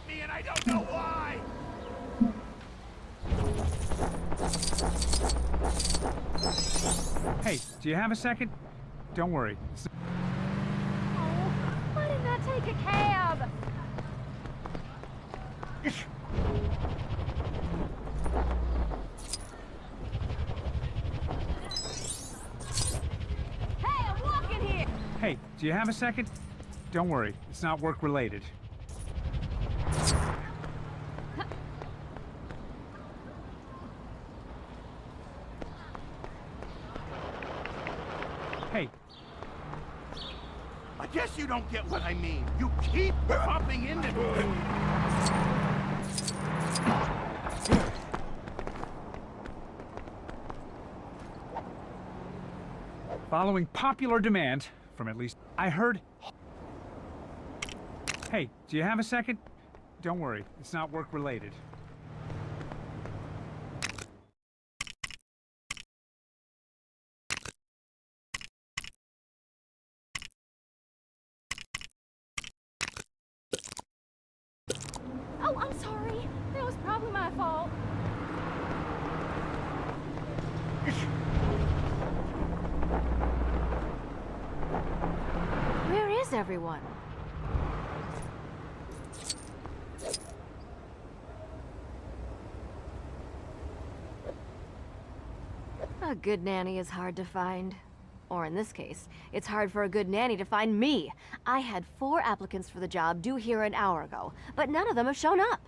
hit me and I don't know why! Hey, do you have a second? Don't worry. Oh, why didn't I take a cab? Hey, I'm walking here! Hey, do you have a second? Don't worry, it's not work-related. Hey. I guess you don't get what I mean. You keep bumping into me. Following popular demand, from at least I heard... Hey, do you have a second? Don't worry, it's not work-related. Oh, I'm sorry. That was probably my fault. Where is everyone? A good nanny is hard to find. Or in this case, it's hard for a good nanny to find me. I had 4 applicants for the job due here an hour ago, but none of them have shown up.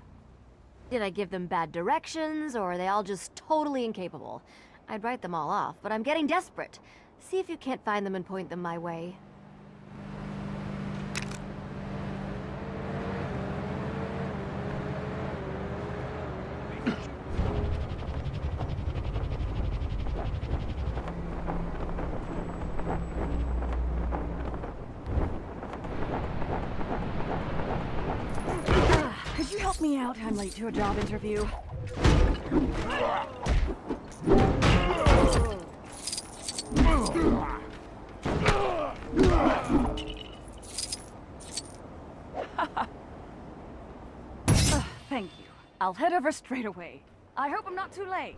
Did I give them bad directions, or are they all just totally incapable? I'd write them all off, but I'm getting desperate. See if you can't find them and point them my way. Could you help me out? I'm late to a job interview. Thank you. I'll head over straight away. I hope I'm not too late.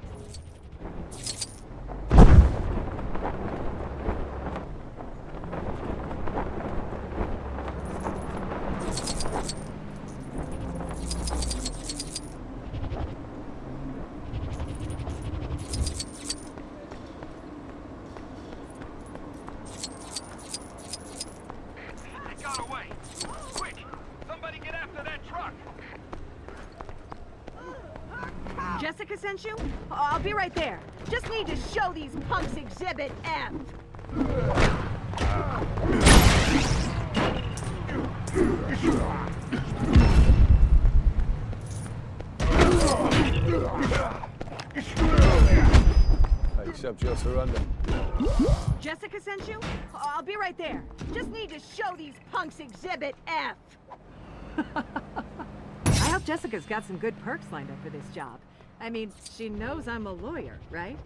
It got away. Quick! Somebody get after that truck! Jessica sent you? I'll be right there. Just need to show these punks Exhibit F. I accept your surrender. Jessica sent you? I'll be right there. Just need to show these punks Exhibit F. I hope Jessica's got some good perks lined up for this job. I mean, she knows I'm a lawyer, right?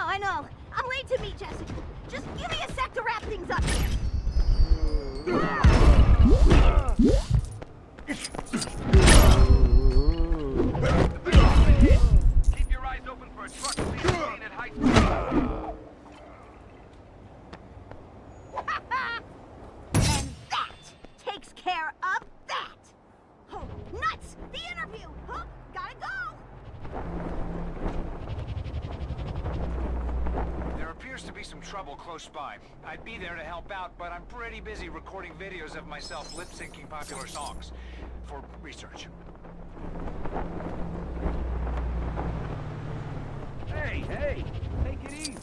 I know. I'm late to meet Jessica. Just give me a sec to wrap things up here. Keep your eyes open for a truck being at high speed. And that takes care of that. Oh, nuts! The interview. Huh? Gotta go. There appears to be some trouble close by. I'd be there to help out, but I'm pretty busy recording videos of myself lip-syncing popular songs for research. Hey, take it easy.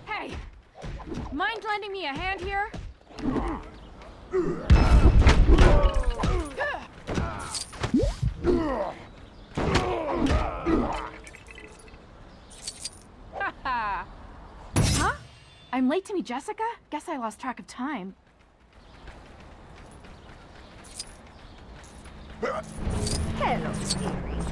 Hey! Mind lending me a hand here? I'm late to meet Jessica? Guess I lost track of time. Hello, dearie.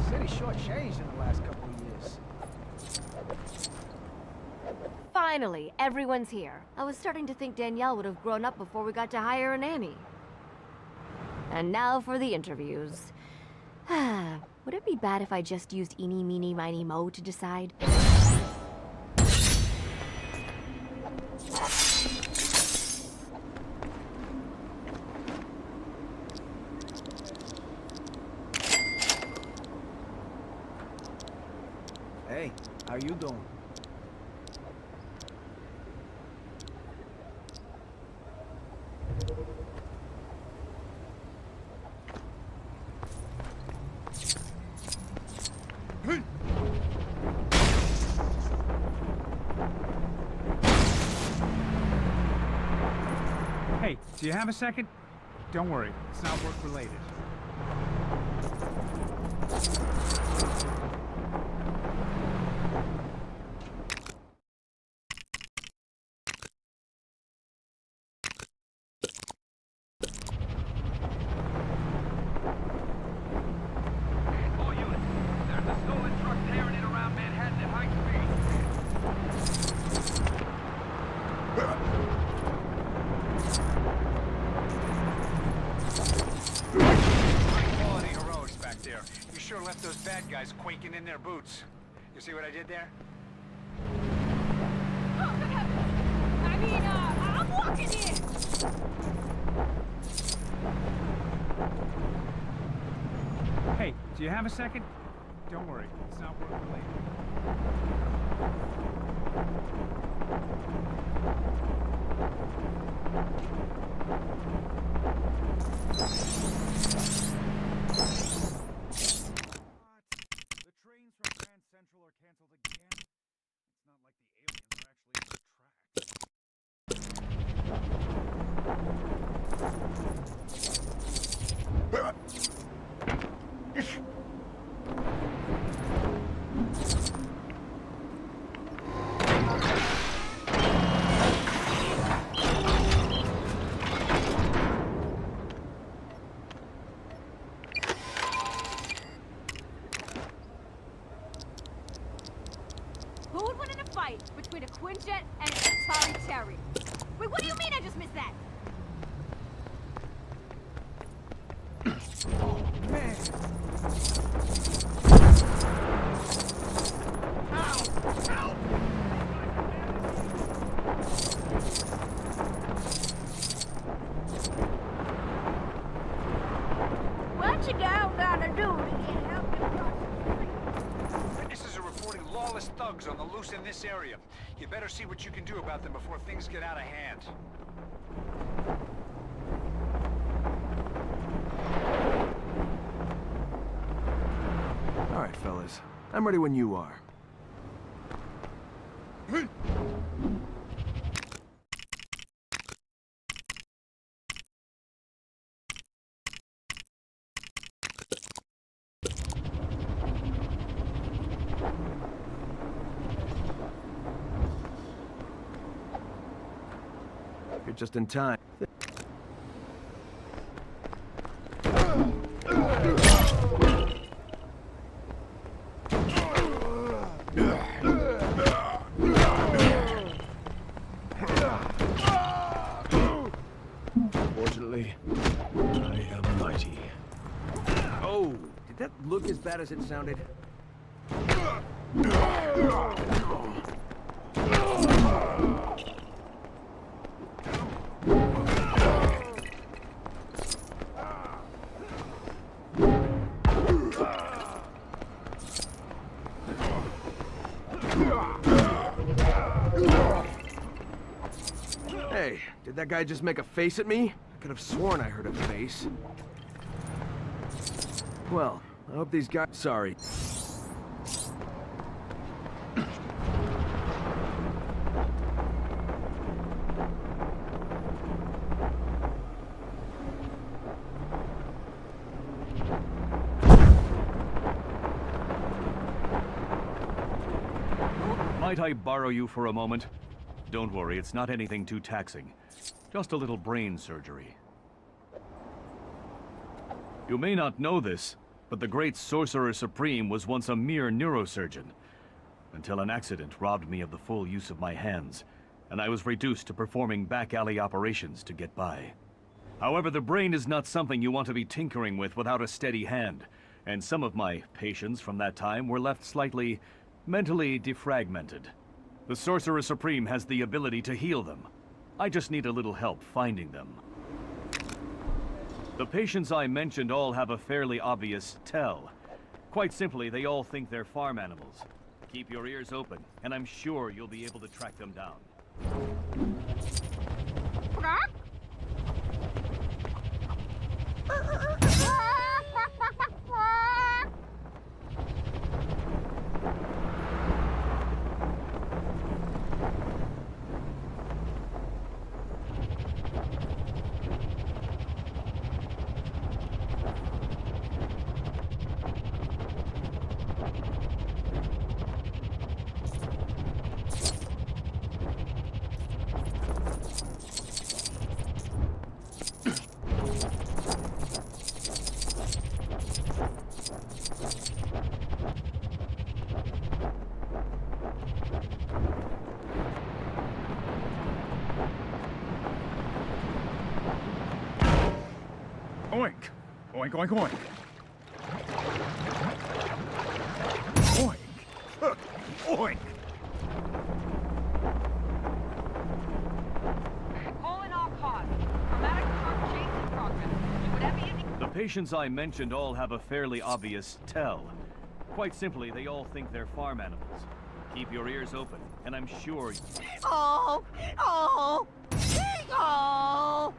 City shortchanged in the last couple of years. Finally, everyone's here. I was starting to think Danielle would have grown up before we got to hire a nanny. And now for the interviews. Would it be bad if I just used eeny, meeny, miny, mo to decide? Hey, how you doing? Hey, do you have a second? Don't worry, it's not work related. All units, there's a stolen truck tearing it around Manhattan at high High quality heroics back there. You sure left those bad guys quaking in their boots. You see what I did there? Oh, good heavens! I mean, I'm walking in! Hey, do you have a second? Don't worry, it's not work related. The trains from Grand Central are canceled again? It's not like the aliens are actually on the track. Who would win in a fight between a Quinjet and an Atari Terrier? Wait, what do you mean I just missed that? Man, What you gonna do to get help across the street? Witnesses are reporting lawless thugs on the loose in this area. You better see what you can do about them before things get out of hand. all right, fellas. I'm ready when you are. You're just in time. Fortunately, I am mighty. Oh, did that look as bad as it sounded? Hey, did that guy just make a face at me? I could have sworn I heard a face. Well, I hope these guys... Sorry. Might I borrow you for a moment? Don't worry, it's not anything too taxing. Just a little brain surgery. You may not know this, but the great Sorcerer Supreme was once a mere neurosurgeon, until an accident robbed me of the full use of my hands, and I was reduced to performing back-alley operations to get by. However, the brain is not something you want to be tinkering with without a steady hand, and some of my patients from that time were left slightly mentally defragmented. The Sorcerer Supreme has the ability to heal them. I just need a little help finding them. The patients I mentioned all have a fairly obvious tell. Quite simply, they all think they're farm animals. Keep your ears open, and I'm sure you'll be able to track them down. Oink! Oink, oink, oink! Oink! Oink! Calling all cars. Chromatic truck chase in progress. Do whatever you need. The patients I mentioned all have a fairly obvious tell. Quite simply, they all think they're farm animals. Keep your ears open, and I'm sure... Oh! Oh! Oh!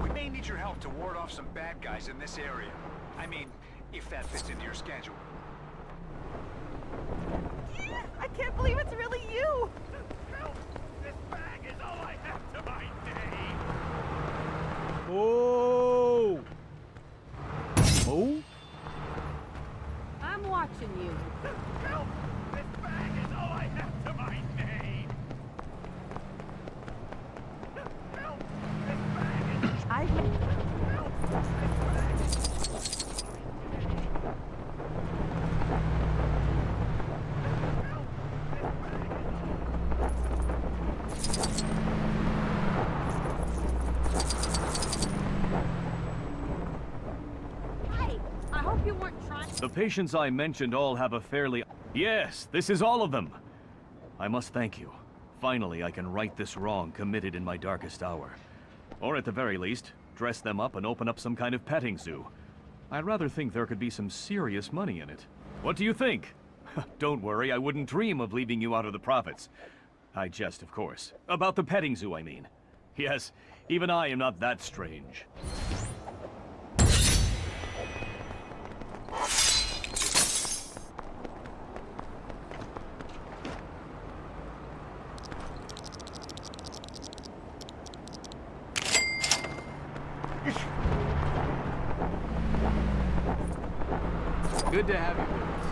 We may need your help to ward off some bad guys in this area. I mean, if that fits into your schedule. I can't believe it's really you! Help! This bag is all I have to my name! Oh! Oh? I'm watching you. Help! This bag is all I have to my name! Help! This bag is... I've... Help! This bag is... Hey! I hope you weren't trying... The patients I mentioned all have a fairly... Yes, this is all of them! I must thank you. Finally, I can right this wrong committed in my darkest hour. Or at the very least, dress them up and open up some kind of petting zoo. I'd rather think there could be some serious money in it. What do you think? Don't worry, I wouldn't dream of leaving you out of the profits. I jest, of course. About the petting zoo, I mean. Yes, even I am not that strange. Good to have you with us.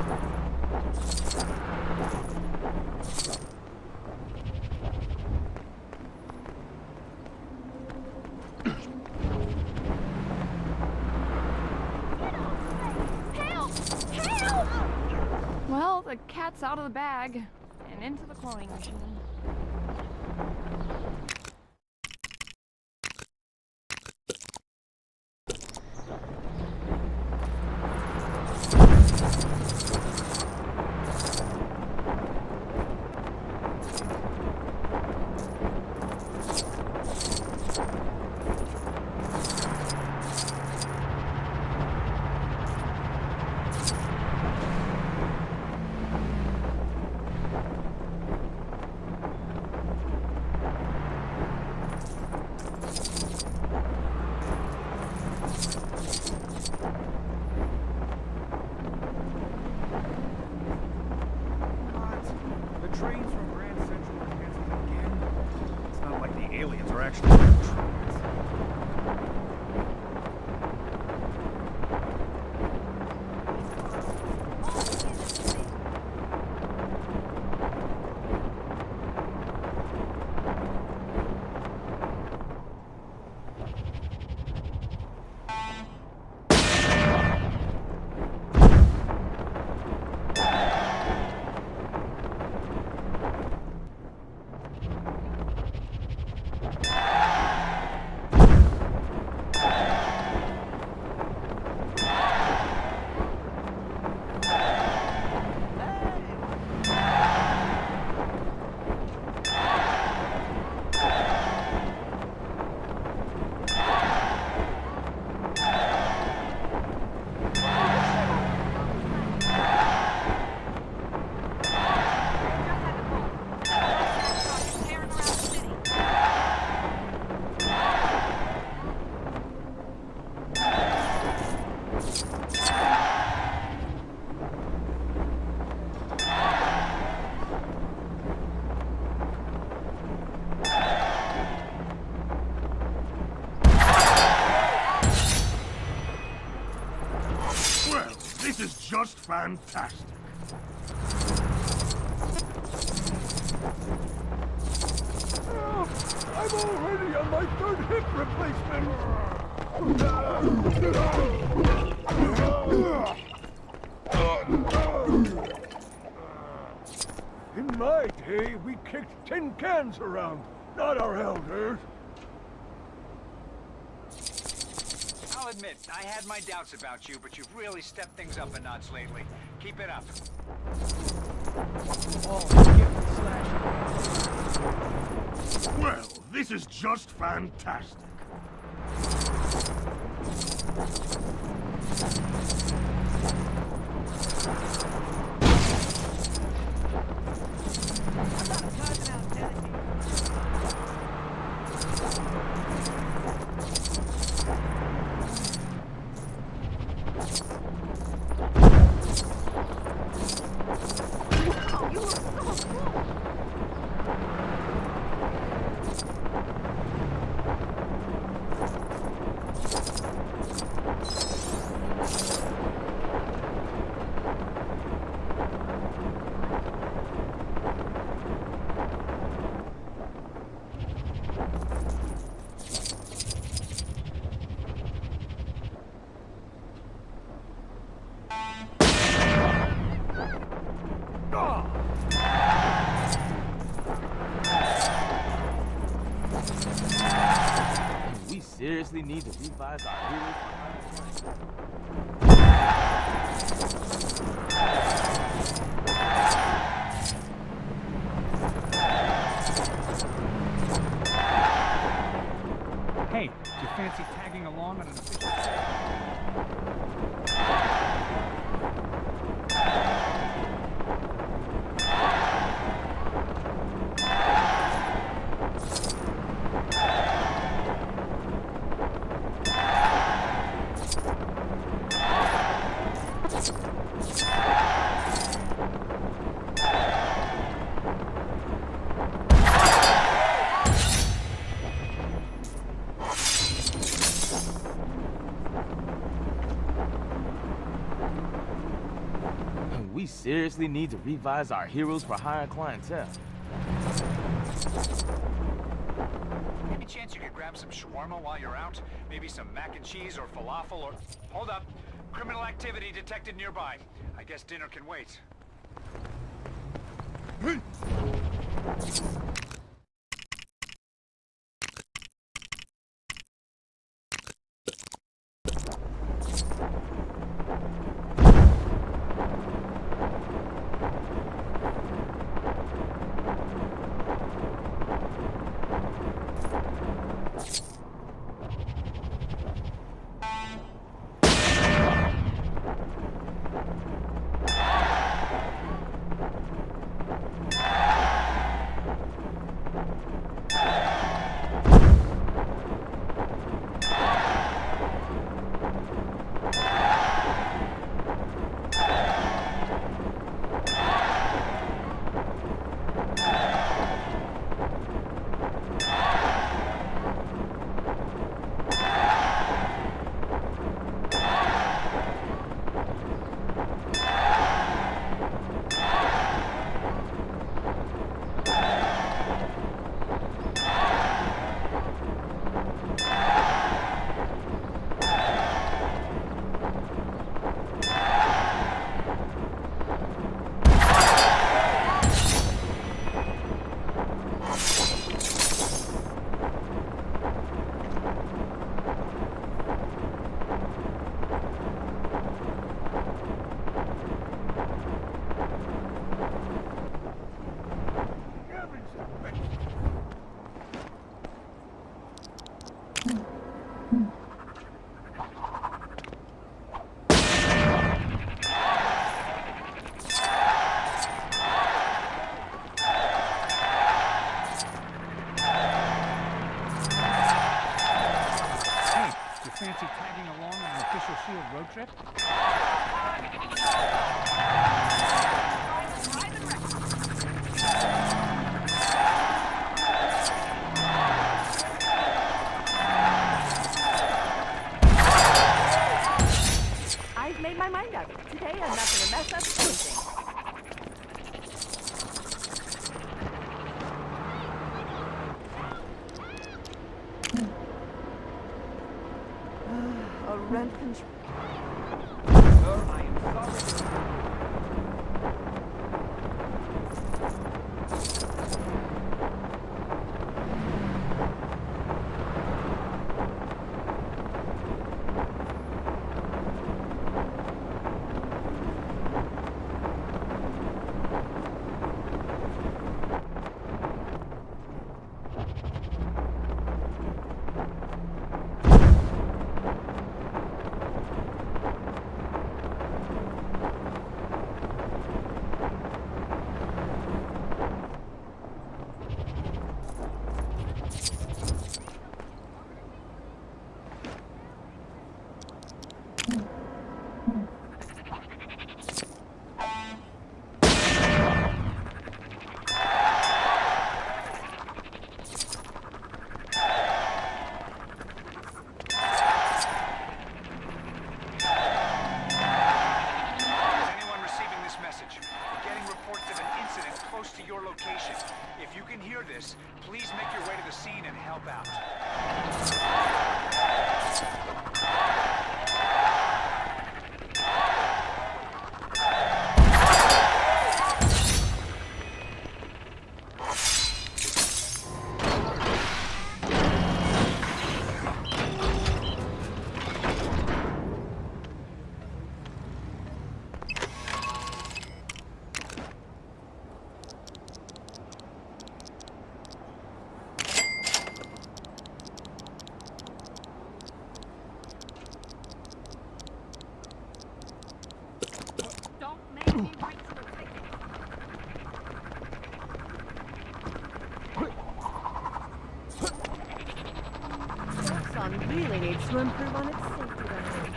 Help! Help! Well, the cat's out of the bag and into the cloning machine. The trains from Grand Central are canceled again? It's not like the aliens are actually on the trains. just fantastic. I'm already on my 3rd hip replacement. In my day, we kicked tin cans around, not our elders. I'll admit, I had my doubts about you, but you've really stepped things up a notch lately. Keep it up. Well, this is just fantastic. We seriously need to revise our heroes. Hey, do you fancy tagging along on an official... We seriously need to revise our heroes for higher clientele. Any chance you could grab some shawarma while you're out? Maybe some mac and cheese or falafel or... Hold up. Criminal activity detected nearby. I guess dinner can wait. Fancy tagging along on an official SHIELD road trip? I've made my mind up. Today I'm not rent control. Sir, I am sorry. If you can hear this, please make your way to the scene and help out. Really needs to improve on its safety record.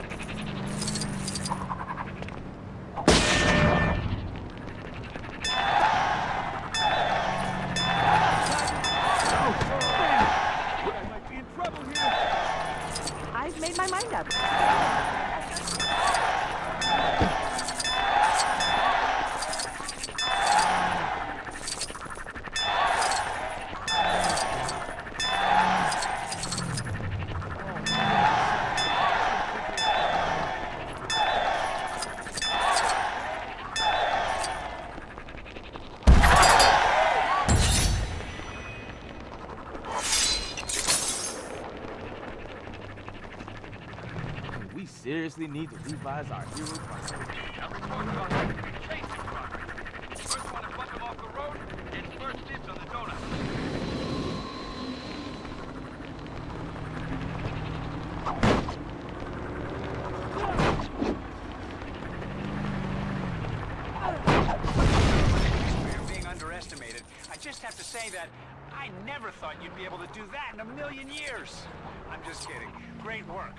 I might be in trouble here. I've made my mind up. We seriously need to revise our hero process. Now report to the case in progress. First one to bump him off the road gets first dibs on the donut. You're being underestimated. I just have to say that I never thought you'd be able to do that in a million years. I'm just kidding. Great work.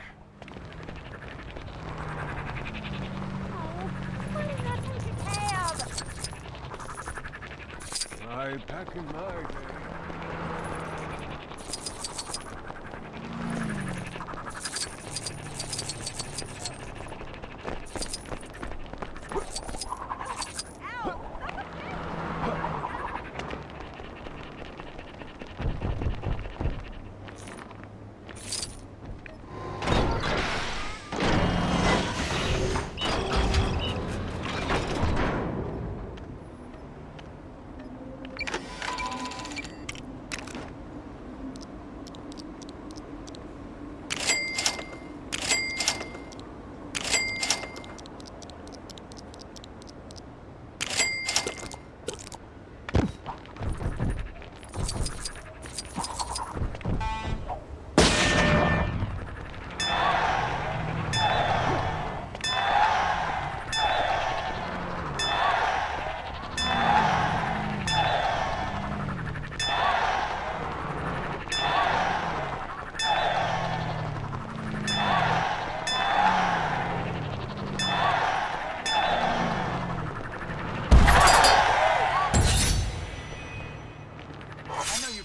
Back in my day.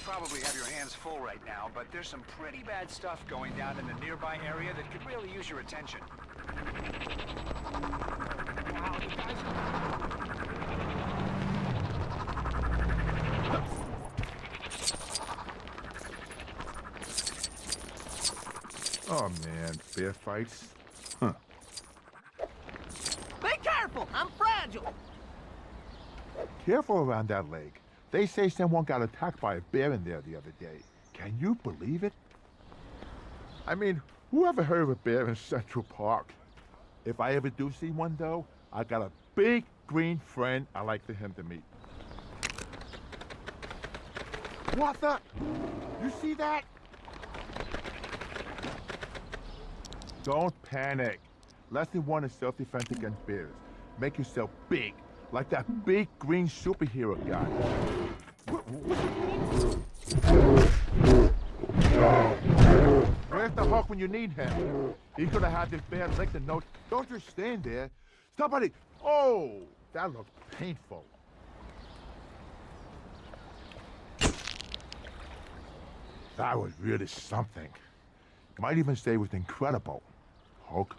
Probably have your hands full right now, but there's some pretty bad stuff going down in the nearby area that could really use your attention. Oh man, bear fights? Careful around that lake. They say someone got attacked by a bear in there the other day. Can you believe it? I mean, who ever heard of a bear in Central Park? If I ever do see one, though, I got a big green friend I'd like for him to meet. What the? You see that? Don't panic. Lesson 1 is self-defense against bears. Make yourself big, like that big green superhero guy. Where's the Hulk when you need him? He's gonna have this bear lick the note. Don't just stand there. Somebody! Oh, that looks painful. That was really something. Might even say it was incredible. Hulk.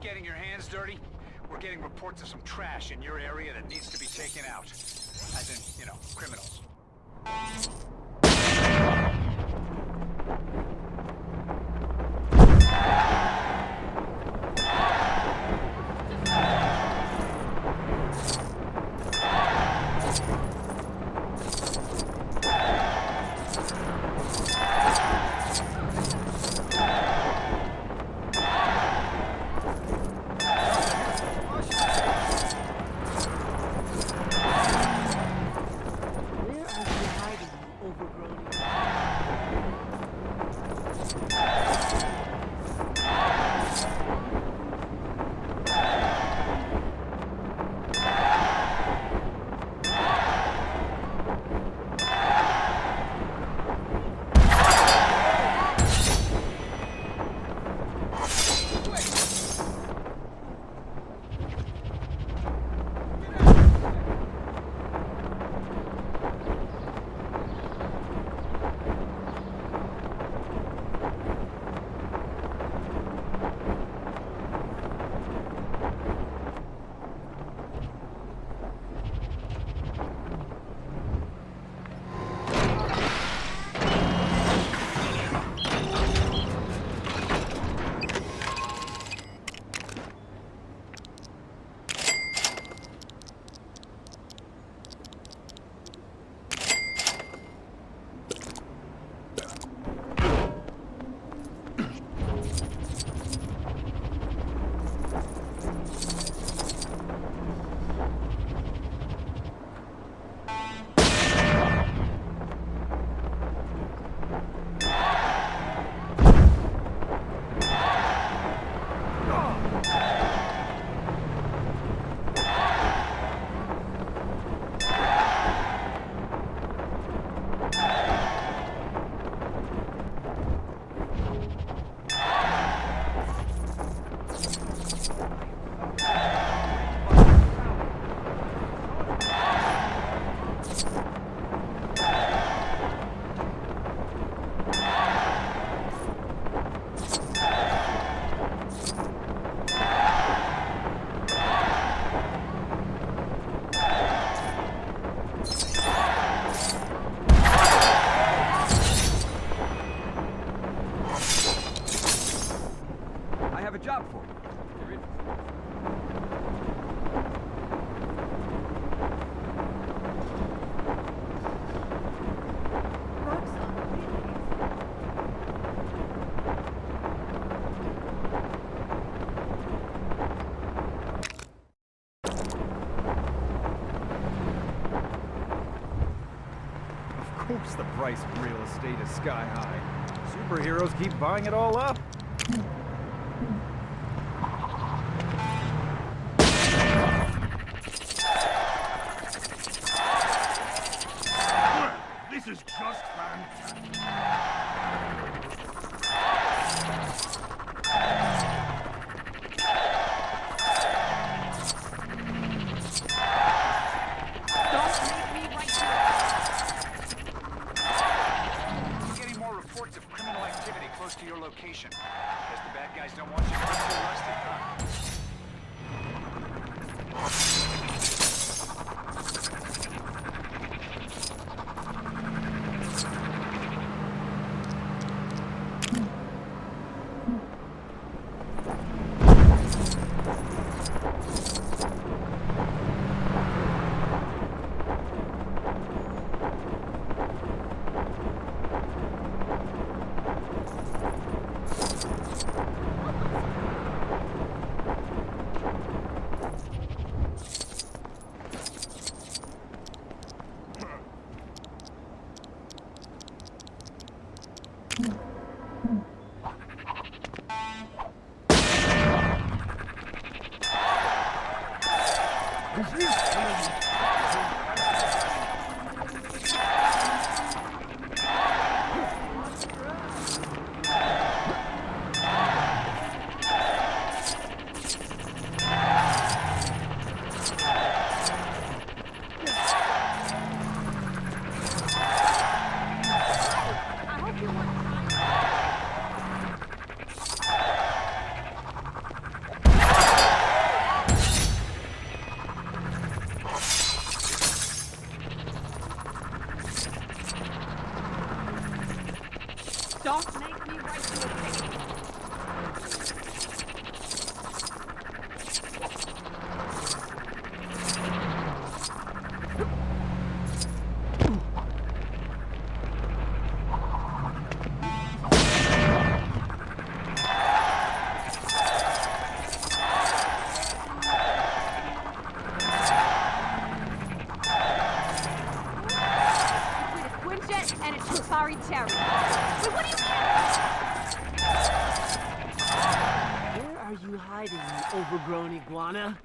Getting your hands dirty? We're getting reports of some trash in your area that needs to be taken out. As in, you know, criminals. course the price of real estate is sky high. Superheroes keep buying it all up. This is just fantastic. Getting more reports of criminal activity close to your location. Guess the bad guys don't want you to get too arrested, huh? Don't make me write you a ticket. And it's Safari Terry. Wait, what do you Where are you hiding, you overgrown iguana?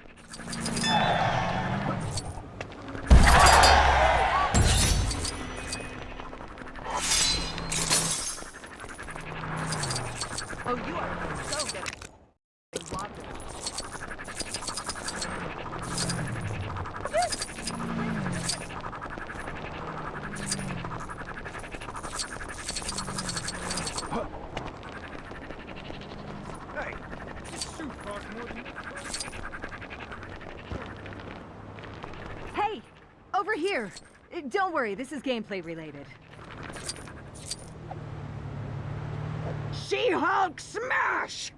Oh, you are so good. Hey, this suit costs more than... Hey, over here. Don't worry, this is gameplay related. She-Hulk smash!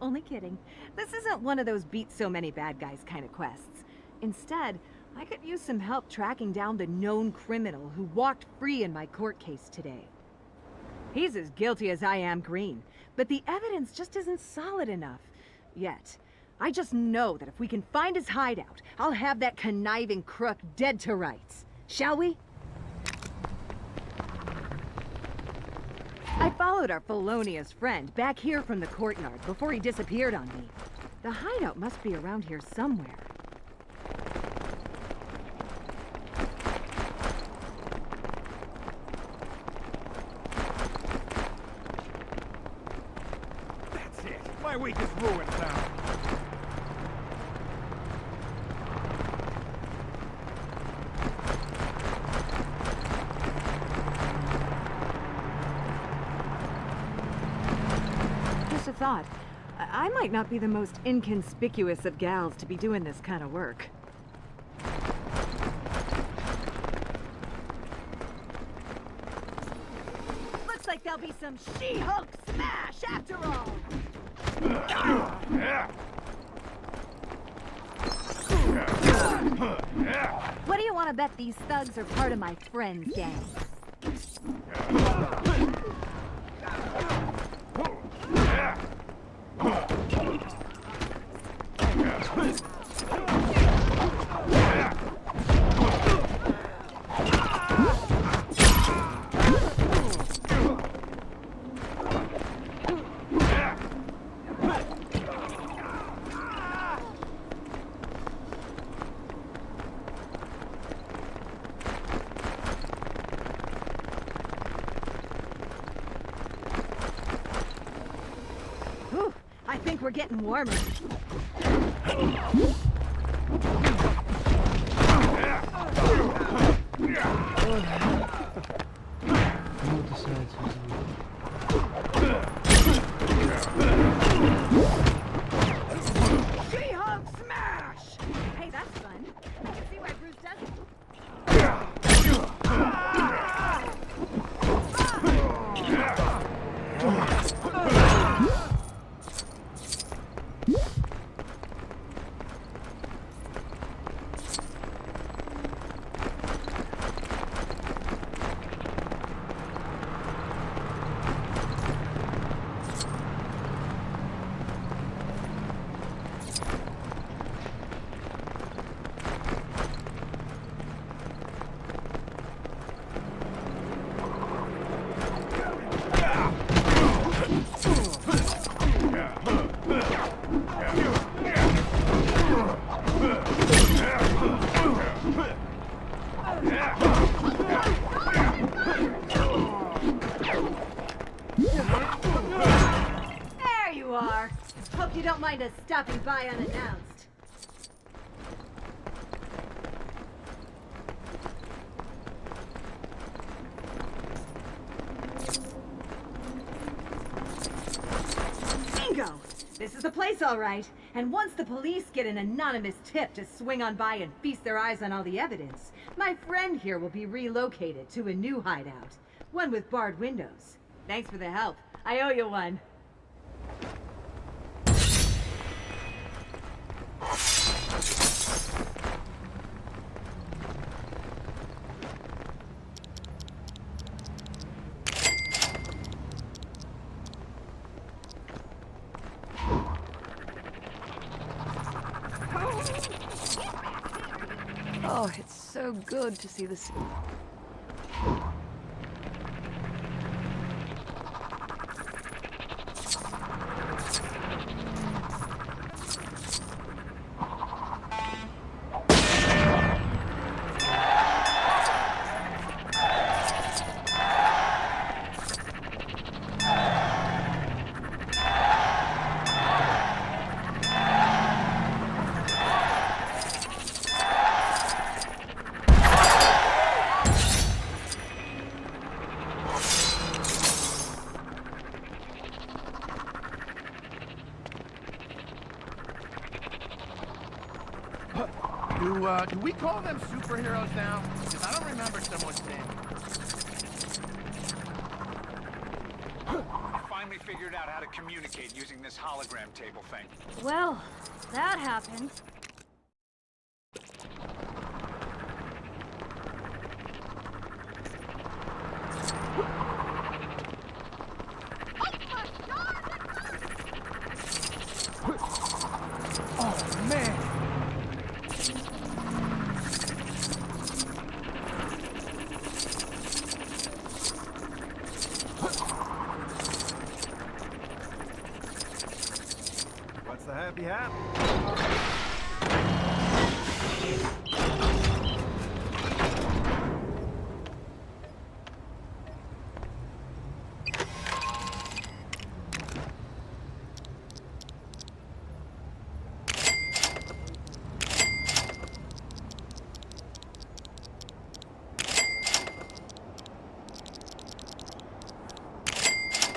Only kidding. This isn't one of those beat so many bad guys kind of quests. Instead, I could use some help tracking down the known criminal who walked free in my court case today. He's as guilty as I am green, but the evidence just isn't solid enough. Yet. I just know that if we can find his hideout, I'll have that conniving crook dead to rights. Shall we? I followed our felonious friend back here from the courtyard before he disappeared on me. The hideout must be around here somewhere. That's it. My week is ruined now. Just a thought. I might not be the most inconspicuous of gals to be doing this kind of work. Looks like there'll be some She-Hulk smash after all! What do you want to bet these thugs are part of my friend's gang? think we're getting warmer. She-Hulk smash! Hey, that's fun. I can see why Bruce does it. There you are. Hope you don't mind us stopping by unannounced. Bingo! This is the place, all right. And once the police get an anonymous tip to swing on by and feast their eyes on all the evidence, my friend here will be relocated to a new hideout. One with barred windows. Thanks for the help. I owe you one. Oh, it's so good to see this. Do we call them superheroes now? Because I don't remember someone saying. I finally figured out how to communicate using this hologram table thing. Well, that happened. Oh, man! What's the happy hat?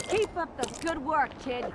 Keep up the good work, kid.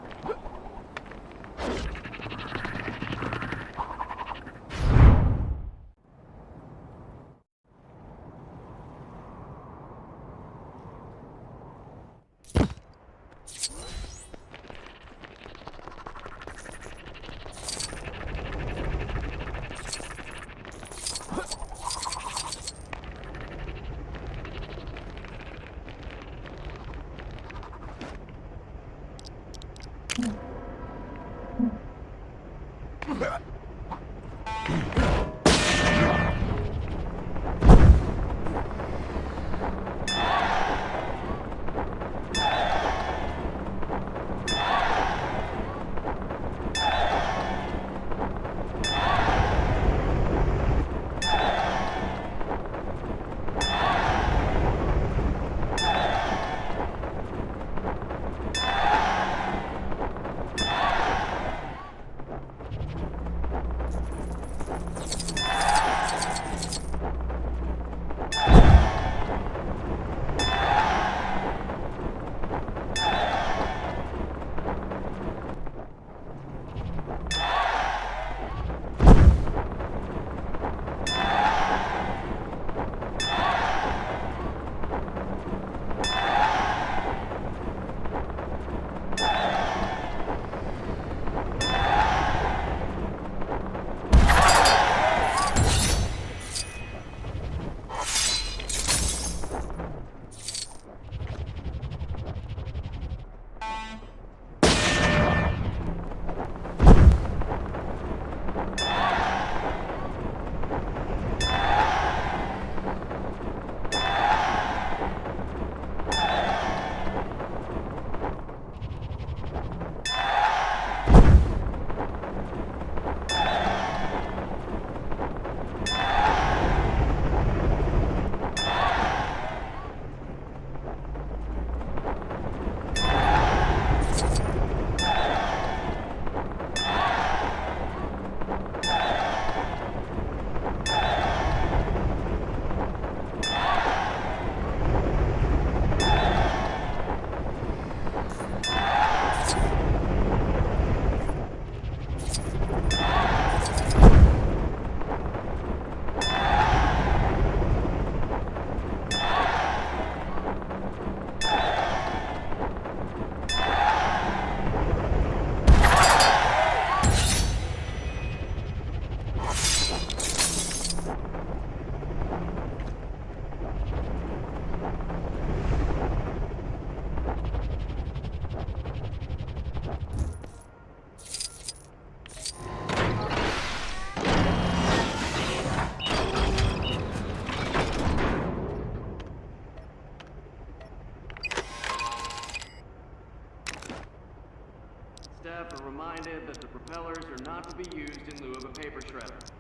reminded that the propellers are not to be used in lieu of a paper shredder.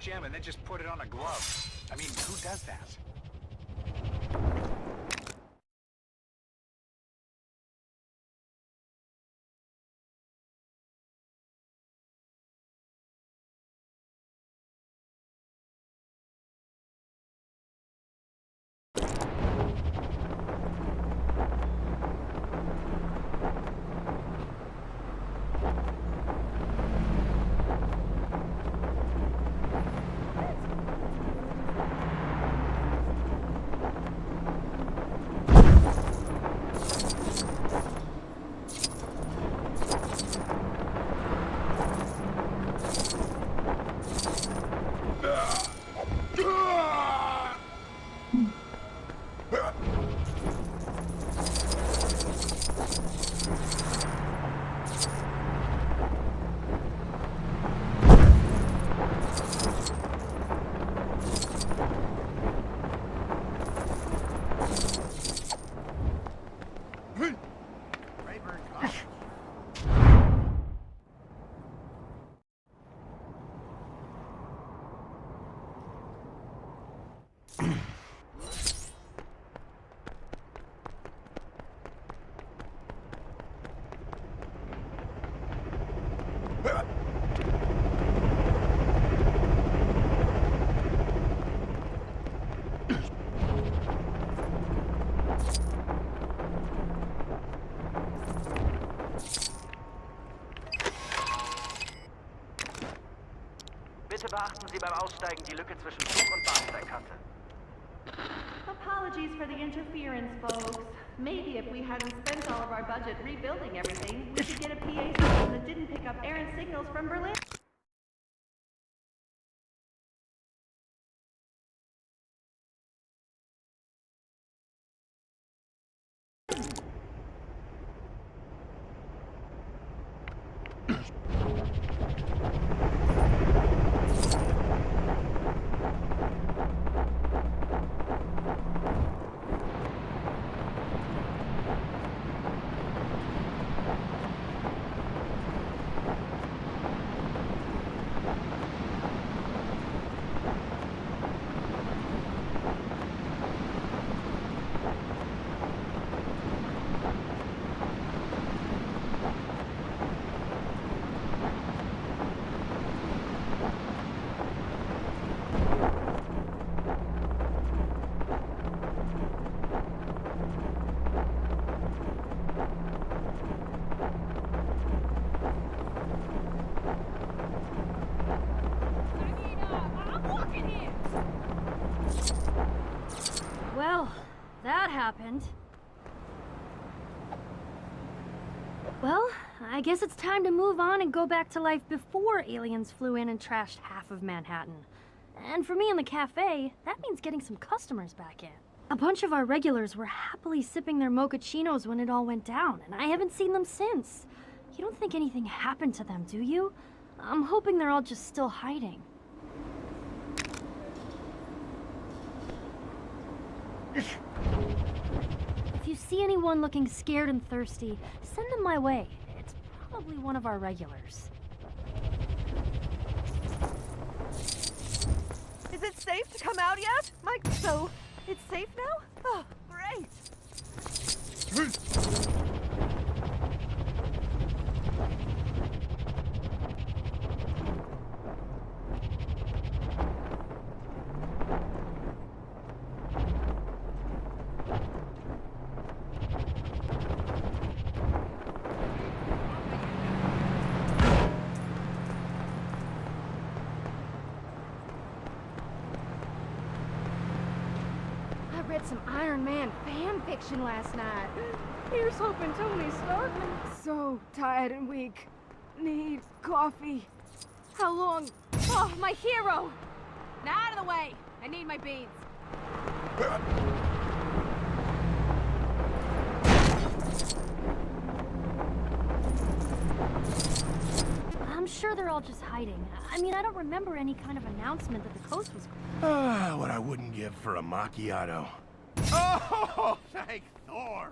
Gem and then just put it on a glove. I mean, who does that? Bitte beachten Sie beim Aussteigen die Lücke zwischen Zug- und Bahnsteigkante. Apologies for the interference, folks. Maybe if we hadn't spent all of our budget rebuilding everything, we could get a PA system that didn't pick up errant signals from Berlin. Well, I guess it's time to move on and go back to life before aliens flew in and trashed half of Manhattan. And for me in the cafe, that means getting some customers back in. A bunch of our regulars were happily sipping their mochachinos when it all went down, and I haven't seen them since. You don't think anything happened to them, do you? I'm hoping they're all just still hiding. If you see anyone looking scared and thirsty, send them my way. It's probably one of our regulars. Is it safe to come out yet? So, it's safe now? Oh, great. I read some Iron Man fan fiction last night. Here's hoping Tony Stark. So tired and weak. Need coffee. How long? Oh, my hero! Now out of the way! I need my beads. I'm sure they're all just hiding. I mean, I don't remember any kind of announcement that the coast was closed. Ah, what I wouldn't give for a macchiato. Oh, thank Thor!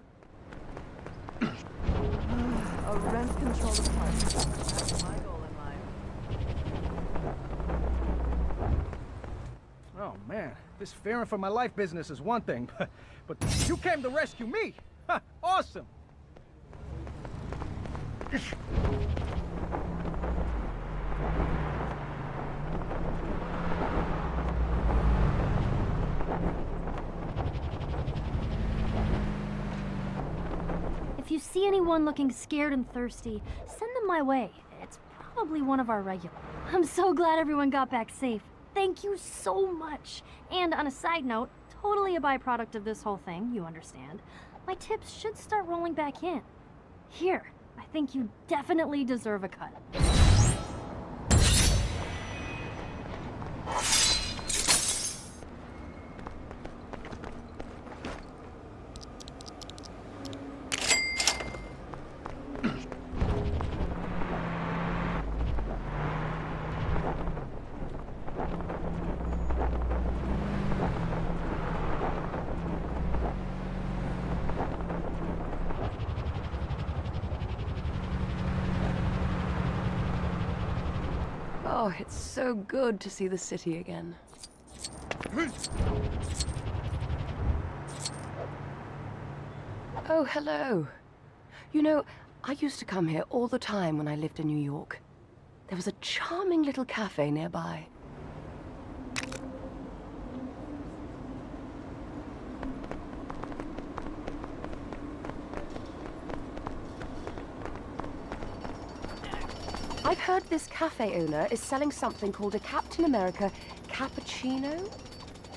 A rent-controlled apartment. That's my goal in life. Oh man, this fearing for my life business is one thing, but you came to rescue me! Ha, awesome! If you see anyone looking scared and thirsty, send them my way. It's probably one of our regulars. I'm so glad everyone got back safe. Thank you so much. And on a side note, totally a byproduct of this whole thing, you understand. My tips should start rolling back in. Here, I think you definitely deserve a cut. Oh, it's so good to see the city again. Oh, hello. You know, I used to come here all the time when I lived in New York. There was a charming little cafe nearby. I've heard this cafe owner is selling something called a Captain America cappuccino.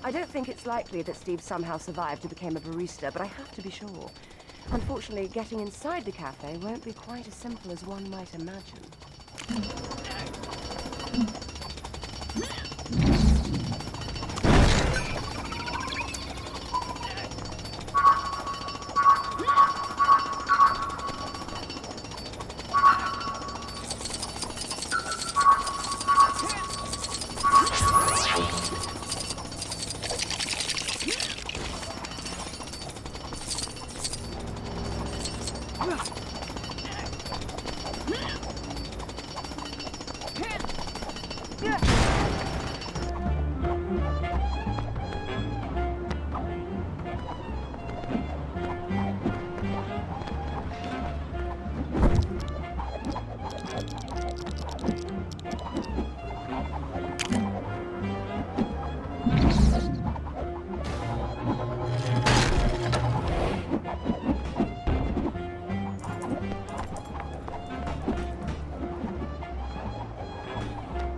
I don't think it's likely that Steve somehow survived and became a barista, but I have to be sure. Unfortunately, getting inside the cafe won't be quite as simple as one might imagine.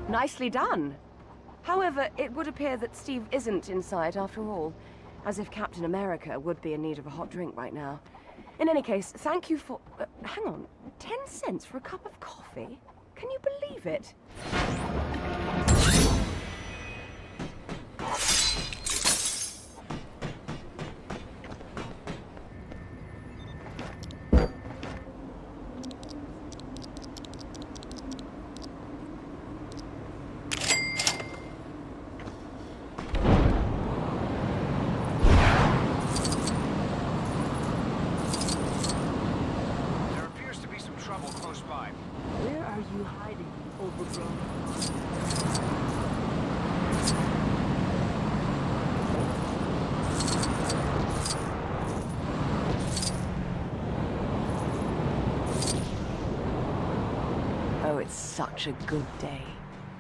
Nicely done. However, it would appear that Steve isn't in sight after all, as if Captain America would be in need of a hot drink right now. In any case, thank you for... hang on. 10 cents for a cup of coffee? Can you believe it? Where are you hiding, you overgrown? Oh, it's such a good day.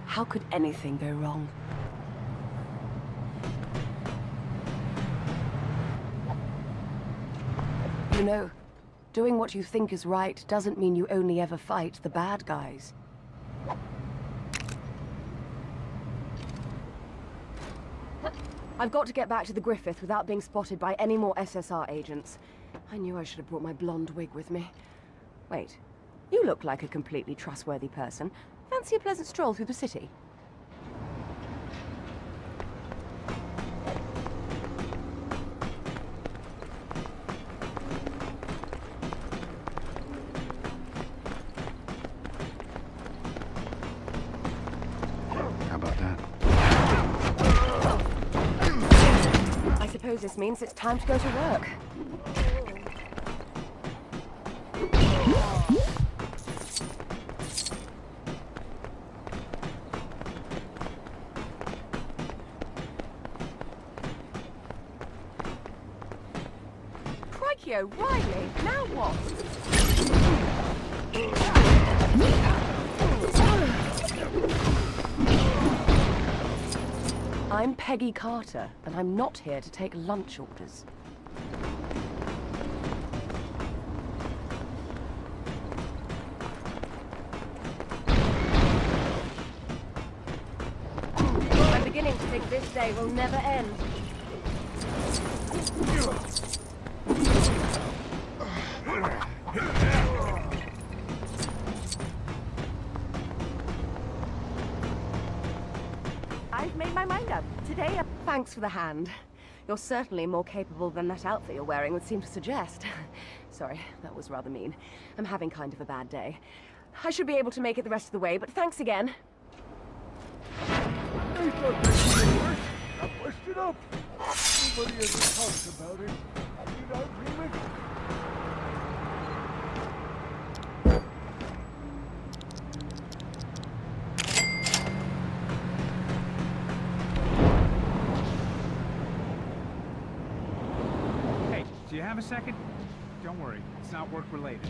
How could anything go wrong? You know, doing what you think is right doesn't mean you only ever fight the bad guys. I've got to get back to the Griffith without being spotted by any more SSR agents. I knew I should have brought my blonde wig with me. Wait, you look like a completely trustworthy person. Fancy a pleasant stroll through the city? How about that? I suppose this means it's time to go to work. Crikey O'Reilly, now what? I'm Peggy Carter, and I'm not here to take lunch orders. I'm beginning to think this day will never end. I've made my mind up. Today, thanks for the hand. You're certainly more capable than that outfit you're wearing would seem to suggest. Sorry, that was rather mean. I'm having kind of a bad day. I should be able to make it the rest of the way, but thanks again. They thought that was worse. I pushed it up. Nobody ever talks about it. Did I dream it? Hey, do you have a second? Don't worry, it's not work-related.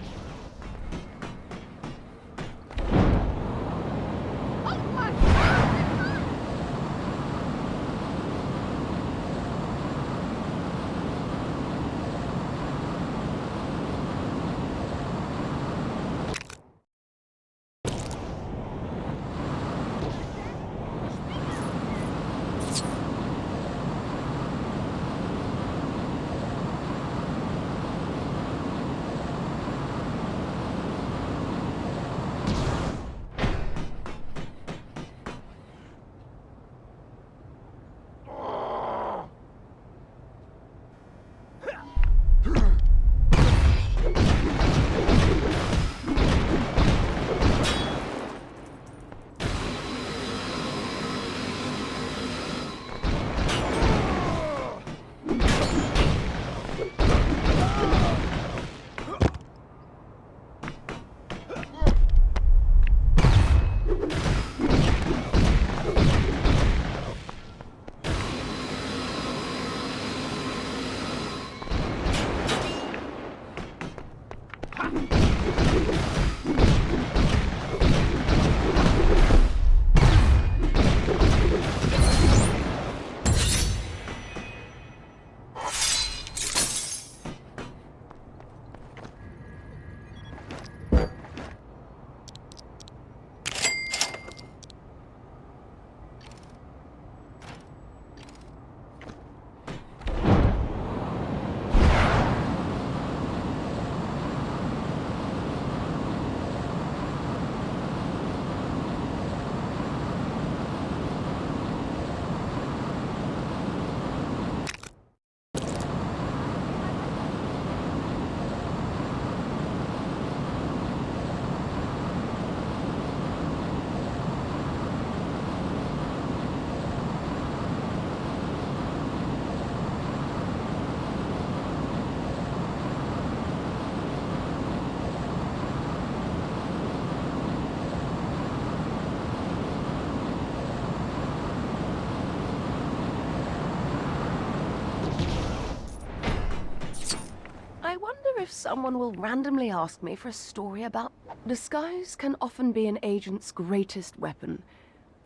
someone will randomly ask me for a story about... Disguise can often be an agent's greatest weapon.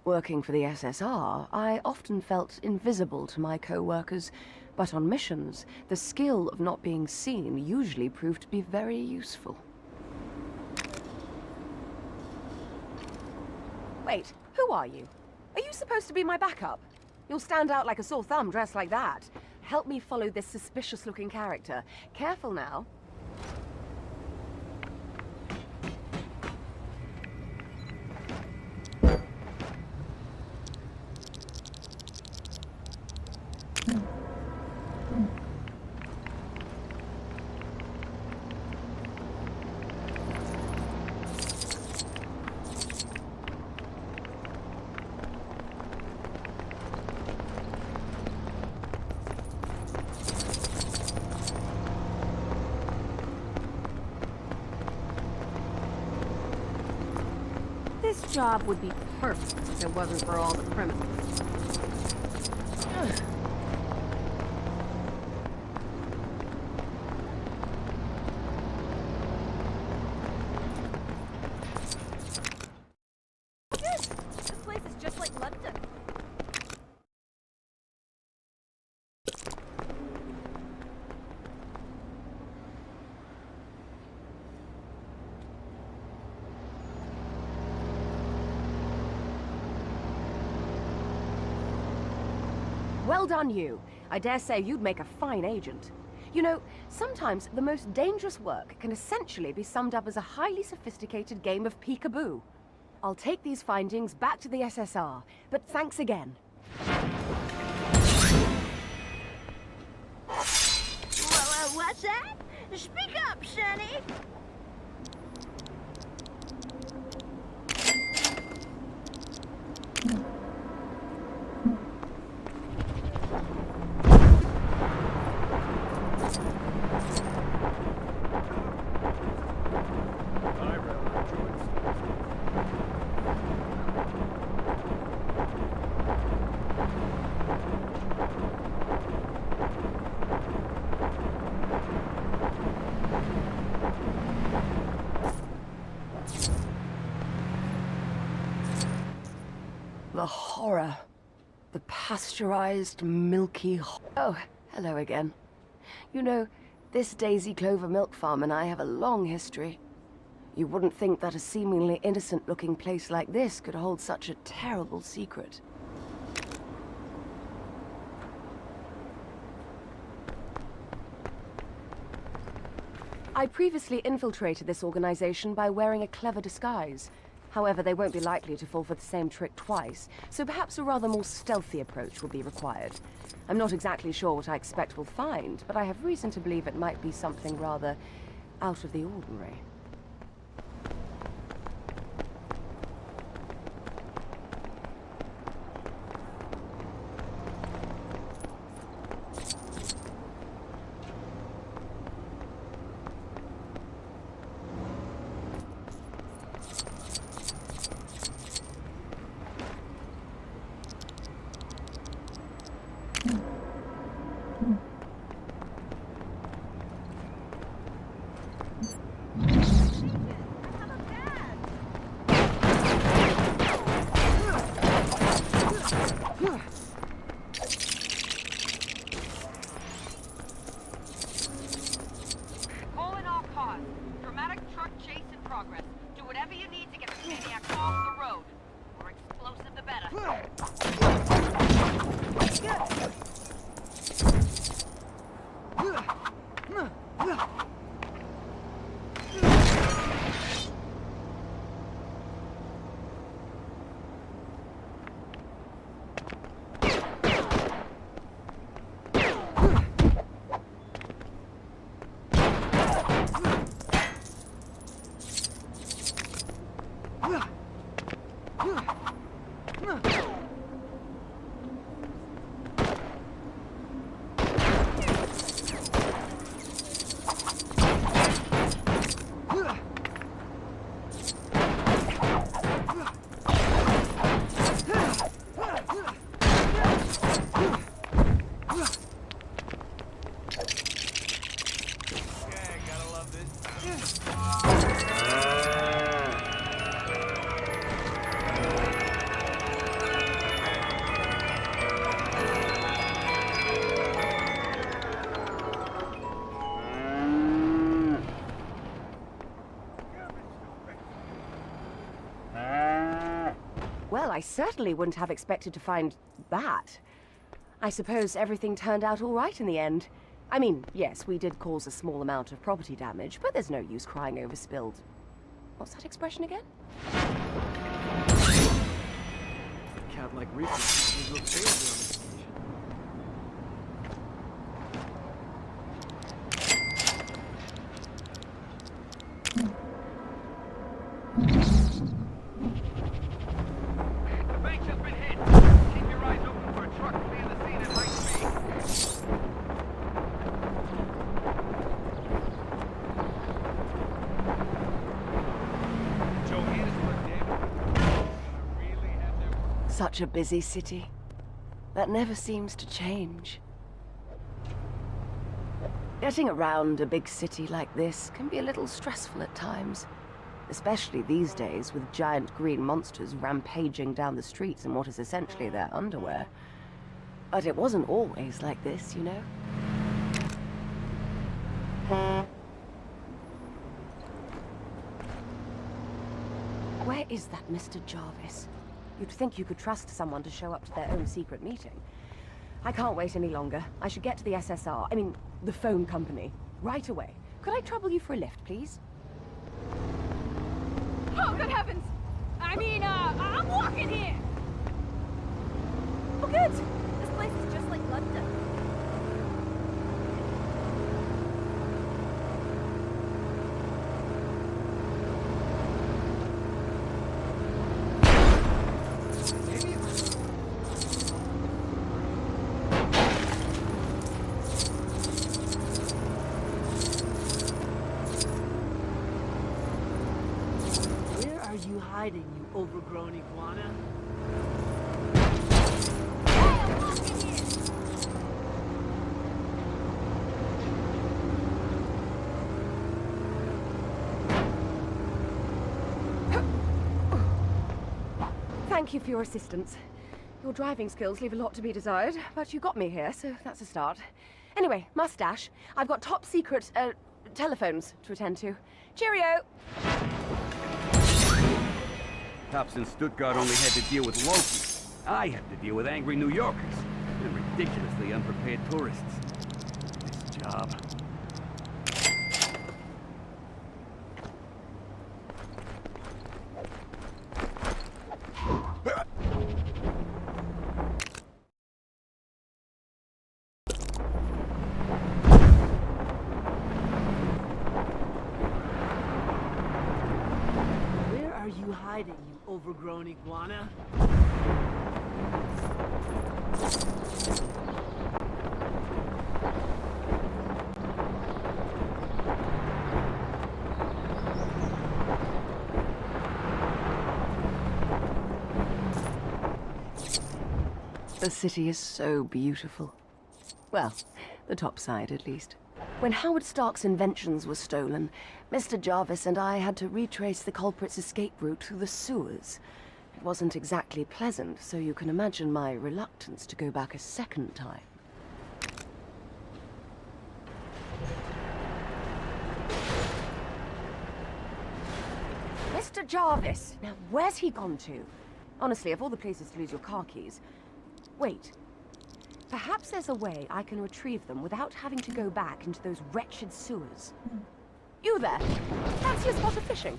Working for the SSR, I often felt invisible to my co-workers, but on missions, the skill of not being seen usually proved to be very useful. Wait, who are you? Are you supposed to be my backup? You'll stand out like a sore thumb dressed like that. Help me follow this suspicious-looking character. Careful now. This job would be perfect if it wasn't for all the criminals. This place is just like London. Well done, you. I dare say you'd make a fine agent. You know, sometimes the most dangerous work can essentially be summed up as a highly sophisticated game of peekaboo. I'll take these findings back to the SSR, but thanks again. What's that? Speak up, Sonny. The horror. The pasteurized, milky... Oh, hello again. You know, this Daisy Clover milk farm and I have a long history. You wouldn't think that a seemingly innocent-looking place like this could hold such a terrible secret. I previously infiltrated this organization by wearing a clever disguise. However, they won't be likely to fall for the same trick twice, so perhaps a rather more stealthy approach will be required. I'm not exactly sure what I expect we'll find, but I have reason to believe it might be something rather out of the ordinary. Well, I certainly wouldn't have expected to find that. I suppose everything turned out all right in the end. I mean, yes, we did cause a small amount of property damage, but there's no use crying over spilled... What's that expression again? Cat-like reflexes will fail on this occasion. The bank has been hit. Keep your eyes open for a truck fleeing the scene at high speed. Johannesburg, damn it. Gonna really have their work. Such a busy city. That never seems to change. Getting around a big city like this can be a little stressful at times. Especially these days with giant green monsters rampaging down the streets in what is essentially their underwear. But it wasn't always like this, you know? Where is that Mr. Jarvis? You'd think you could trust someone to show up to their own secret meeting. I can't wait any longer. I should get to the SSR, I mean, the phone company, right away. Could I trouble you for a lift, please? Oh, good heavens! I mean, I'm walking here! Oh, good! This place is just like London. Where are you hiding, you overgrown iguana? Thank you for your assistance. Your driving skills leave a lot to be desired, but you got me here, so that's a start. Anyway, mustache. I've got top secret, telephones to attend to. Cheerio! Cops in Stuttgart only had to deal with locals. I have to deal with angry New Yorkers and ridiculously unprepared tourists. This job. Where are you hiding, you overgrown iguana? The city is so beautiful. Well, the top side, at least. When Howard Stark's inventions were stolen, Mr. Jarvis and I had to retrace the culprit's escape route through the sewers. It wasn't exactly pleasant, so you can imagine my reluctance to go back a second time. Mr. Jarvis! Now, where's he gone to? Honestly, of all the places to lose your car keys... Wait. Perhaps there's a way I can retrieve them without having to go back into those wretched sewers. You there! Fancy a spot of fishing?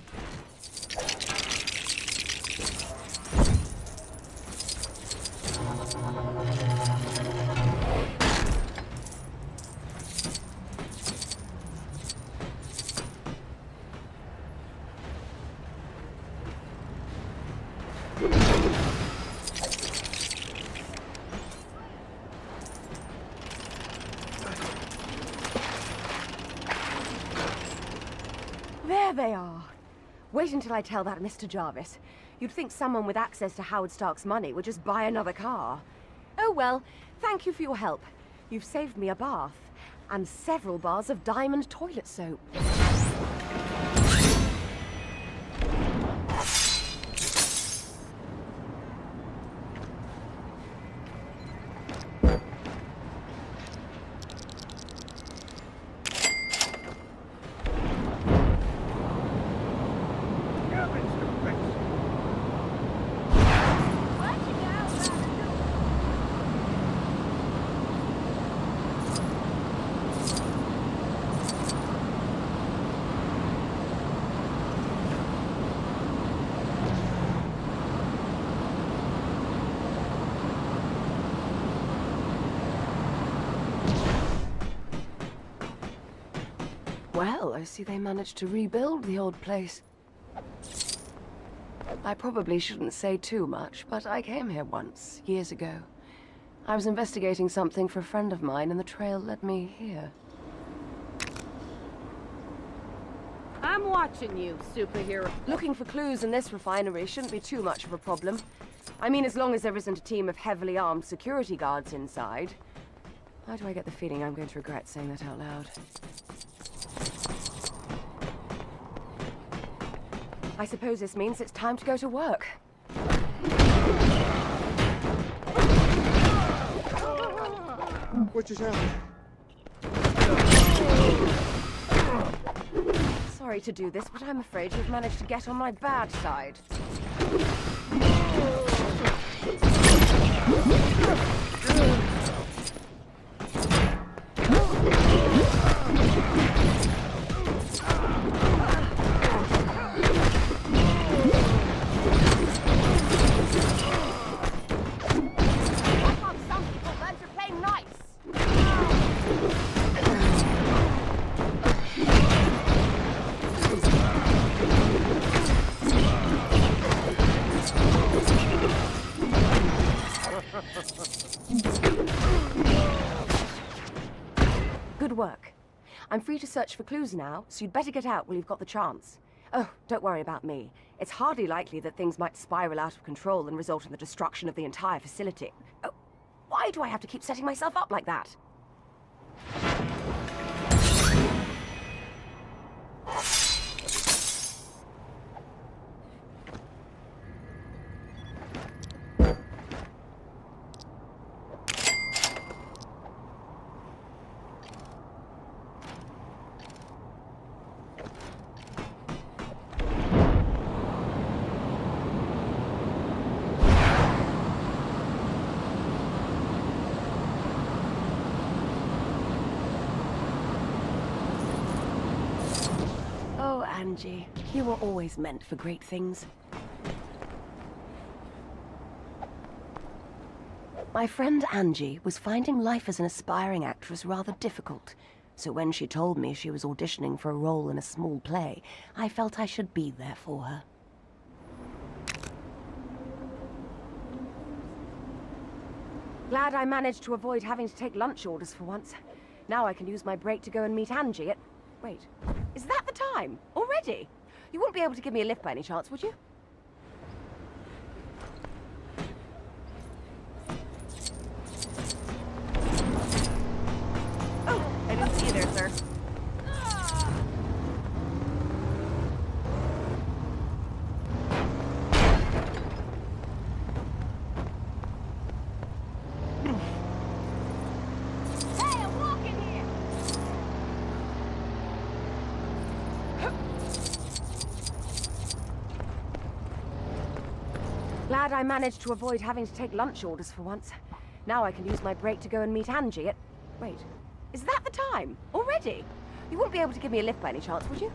There they are. Wait until I tell that Mr. Jarvis. You'd think someone with access to Howard Stark's money would just buy another car. Oh well, thank you for your help. You've saved me a bath and several bars of diamond toilet soap. I see they managed to rebuild the old place. I probably shouldn't say too much, but I came here once, years ago. I was investigating something for a friend of mine, and the trail led me here. I'm watching you, superhero. Looking for clues in this refinery shouldn't be too much of a problem. I mean, as long as there isn't a team of heavily armed security guards inside. Why do I get the feeling I'm going to regret saying that out loud? I suppose this means it's time to go to work. What just happened? Sorry to do this, but I'm afraid you've managed to get on my bad side. Good work. I'm free to search for clues now, so you'd better get out while you've got the chance. Oh, don't worry about me. It's hardly likely that things might spiral out of control and result in the destruction of the entire facility. Oh, why do I have to keep setting myself up like that? Oh, Angie, you were always meant for great things. My friend Angie was finding life as an aspiring actress rather difficult, so when she told me she was auditioning for a role in a small play, I felt I should be there for her. Glad I managed to avoid having to take lunch orders for once. Now I can use my break to go and meet Angie at... Wait, is that the time? Already? You wouldn't be able to give me a lift by any chance, would you? Oh, I didn't see you there, sir. Glad I managed to avoid having to take lunch orders for once. Now I can use my break to go and meet Angie at... Wait, is that the time? Already? You wouldn't be able to give me a lift by any chance, would you?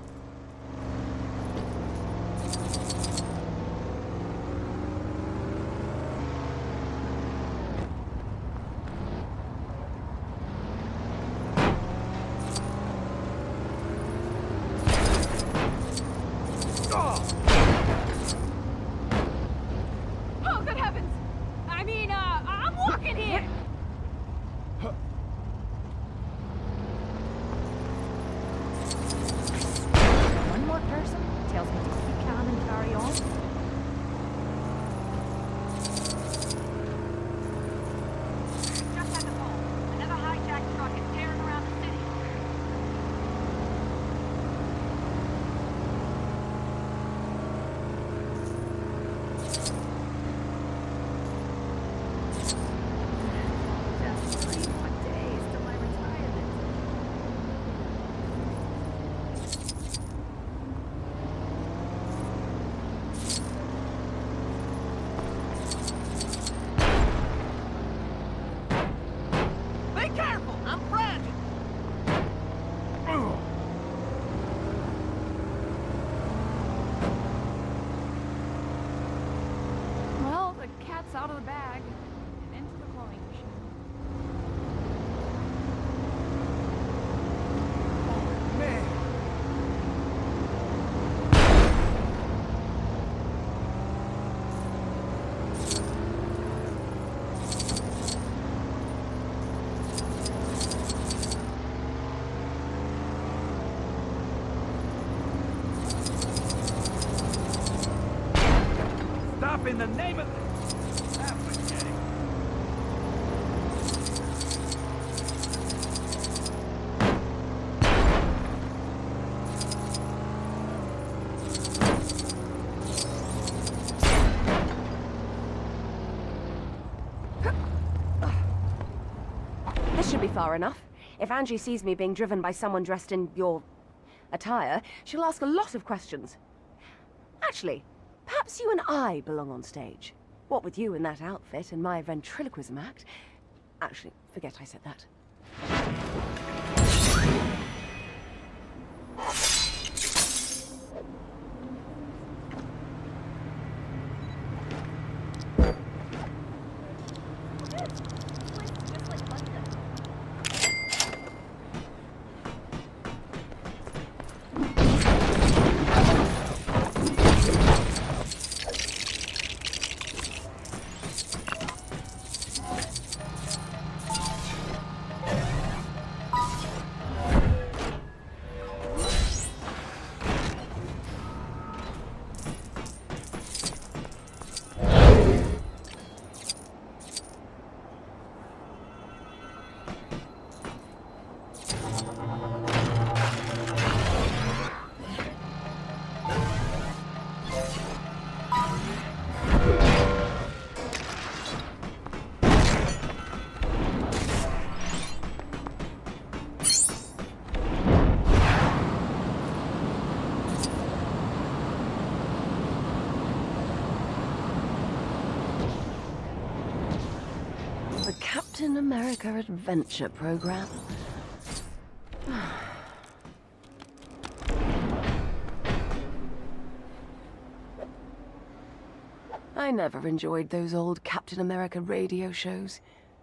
Out of the bag and into the cloning machine. Man, up in the name of... forget it. This should be far enough. If Angie sees me being driven by someone dressed in your attire, she'll ask a lot of questions. Actually, perhaps you and I belong on stage. What with you in that outfit and my ventriloquism act. Actually, forget I said that. The Captain America Adventure Program. I never enjoyed those old Captain America radio shows.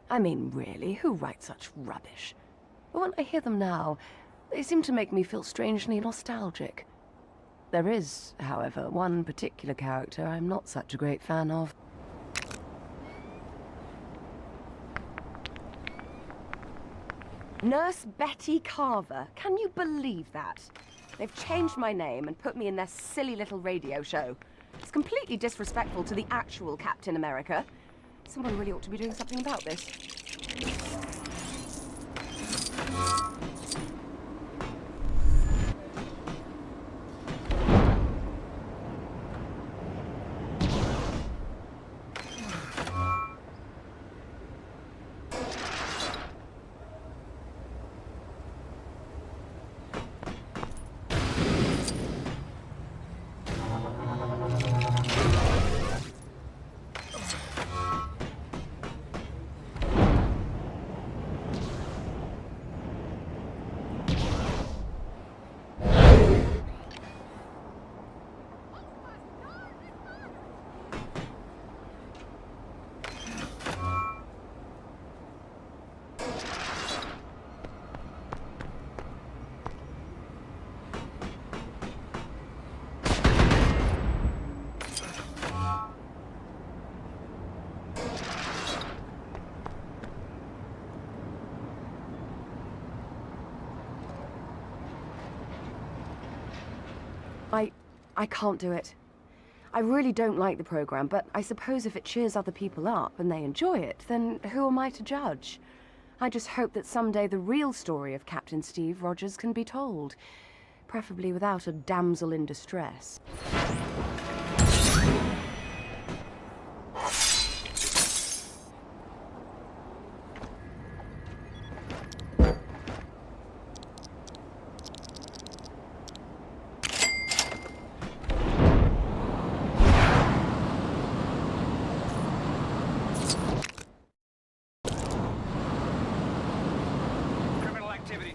I mean, really, who writes such rubbish? But when I hear them now, they seem to make me feel strangely nostalgic. There is, however, one particular character I'm not such a great fan of. Nurse Betty Carver. Can you believe that? They've changed my name and put me in their silly little radio show. It's completely disrespectful to the actual Captain America. Someone really ought to be doing something about this. I can't do it. I really don't like the program, but I suppose if it cheers other people up and they enjoy it, then who am I to judge? I just hope that someday the real story of Captain Steve Rogers can be told, preferably without a damsel in distress.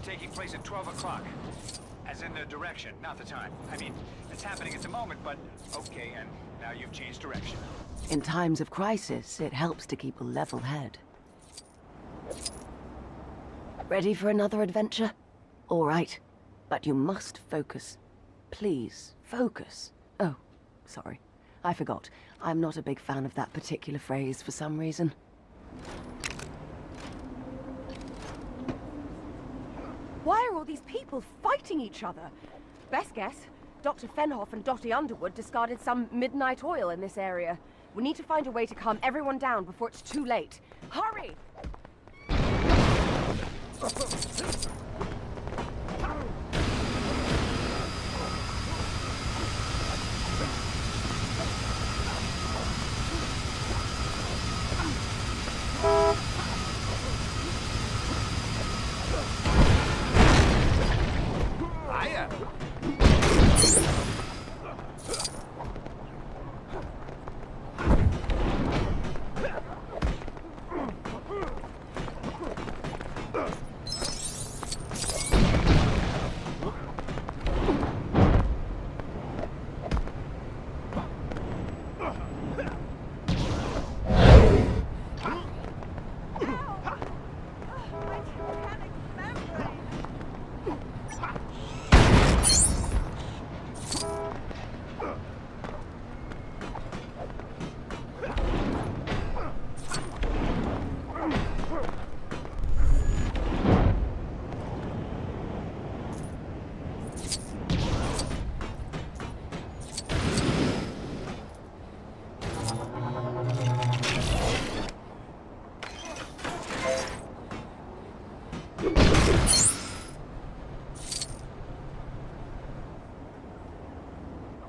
Taking place at 12 o'clock. As in the direction, not the time. I mean, it's happening at the moment, but okay, and now you've changed direction. In times of crisis, it helps to keep a level head. Ready for another adventure? All right, but you must focus. Please, focus. Oh, sorry. I forgot. I'm not a big fan of that particular phrase for some reason. Why are all these people fighting each other? Best guess, Dr. Fenhoff and Dottie Underwood discarded some midnight oil in this area. We need to find a way to calm everyone down before it's too late. Hurry!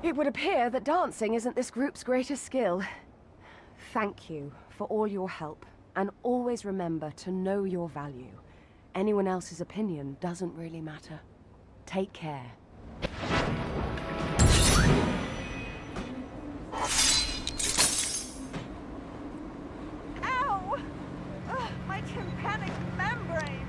It would appear that dancing isn't this group's greatest skill. Thank you for all your help, and always remember to know your value. Anyone else's opinion doesn't really matter. Take care. Ow! Ugh, my tympanic membrane!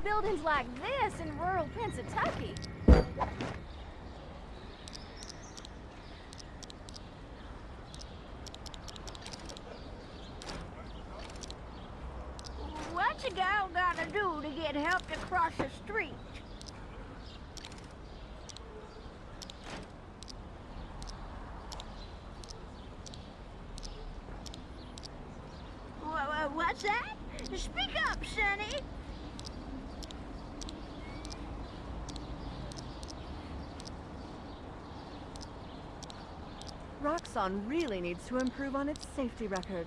Buildings like this in rural Pennsylvania. What's a gal gotta do to get help to cross the street? What's that? Speak up, Sonny. Roxxon really needs to improve on its safety record.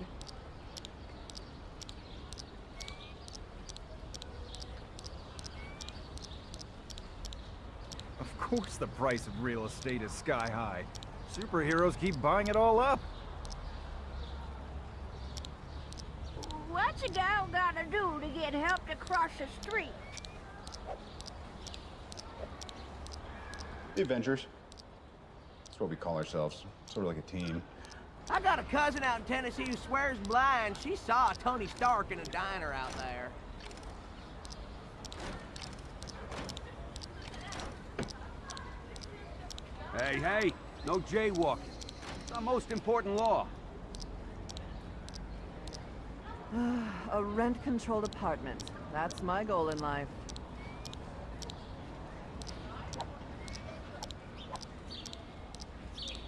Of course the price of real estate is sky high. Superheroes keep buying it all up. What's a gal gotta do to get help to cross the street? The Avengers. That's what we call ourselves. Sort of like a team. I got a cousin out in Tennessee who swears blind she saw Tony Stark in a diner out there. Hey, hey, no jaywalking. It's our most important law. A rent-controlled apartment. That's my goal in life.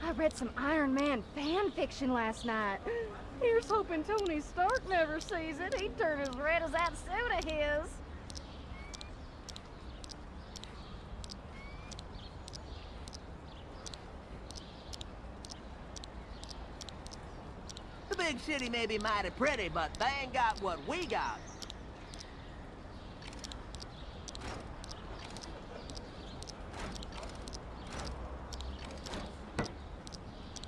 I read some Iron Man fan fiction last night. Here's hoping Tony Stark never sees it. He'd turn as red as that suit of his. The big city may be mighty pretty, but they ain't got what we got.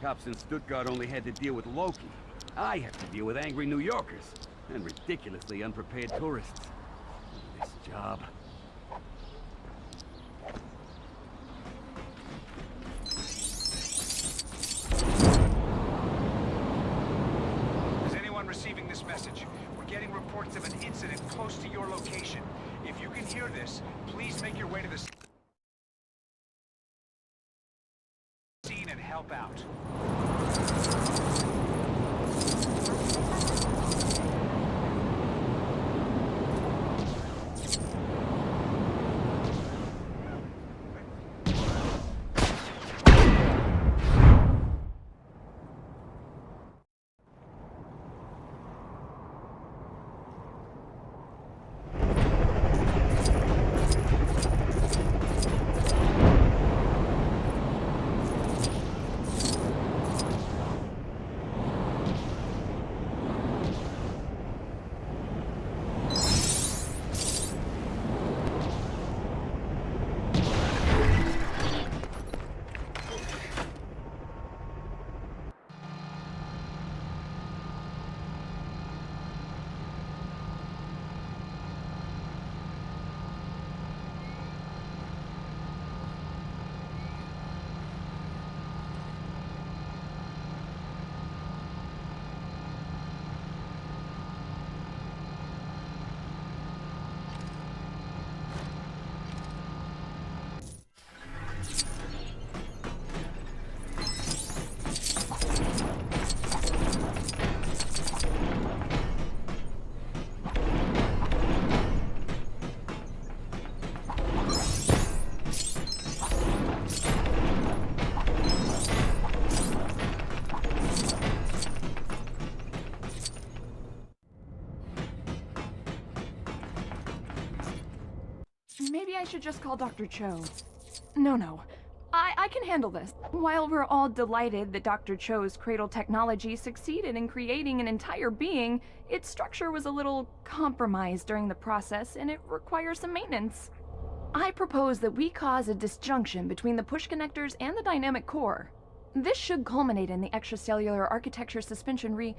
Cops in Stuttgart only had to deal with Loki. I have to deal with angry New Yorkers and ridiculously unprepared tourists. This job. reports of an incident close to your location. If you can hear this, please make your way to the scene and help out. Maybe I should just call Dr. Cho. No. I can handle this. While we're all delighted that Dr. Cho's cradle technology succeeded in creating an entire being, its structure was a little compromised during the process and it requires some maintenance. I propose that we cause a disjunction between the push connectors and the dynamic core. This should culminate in the extracellular architecture suspension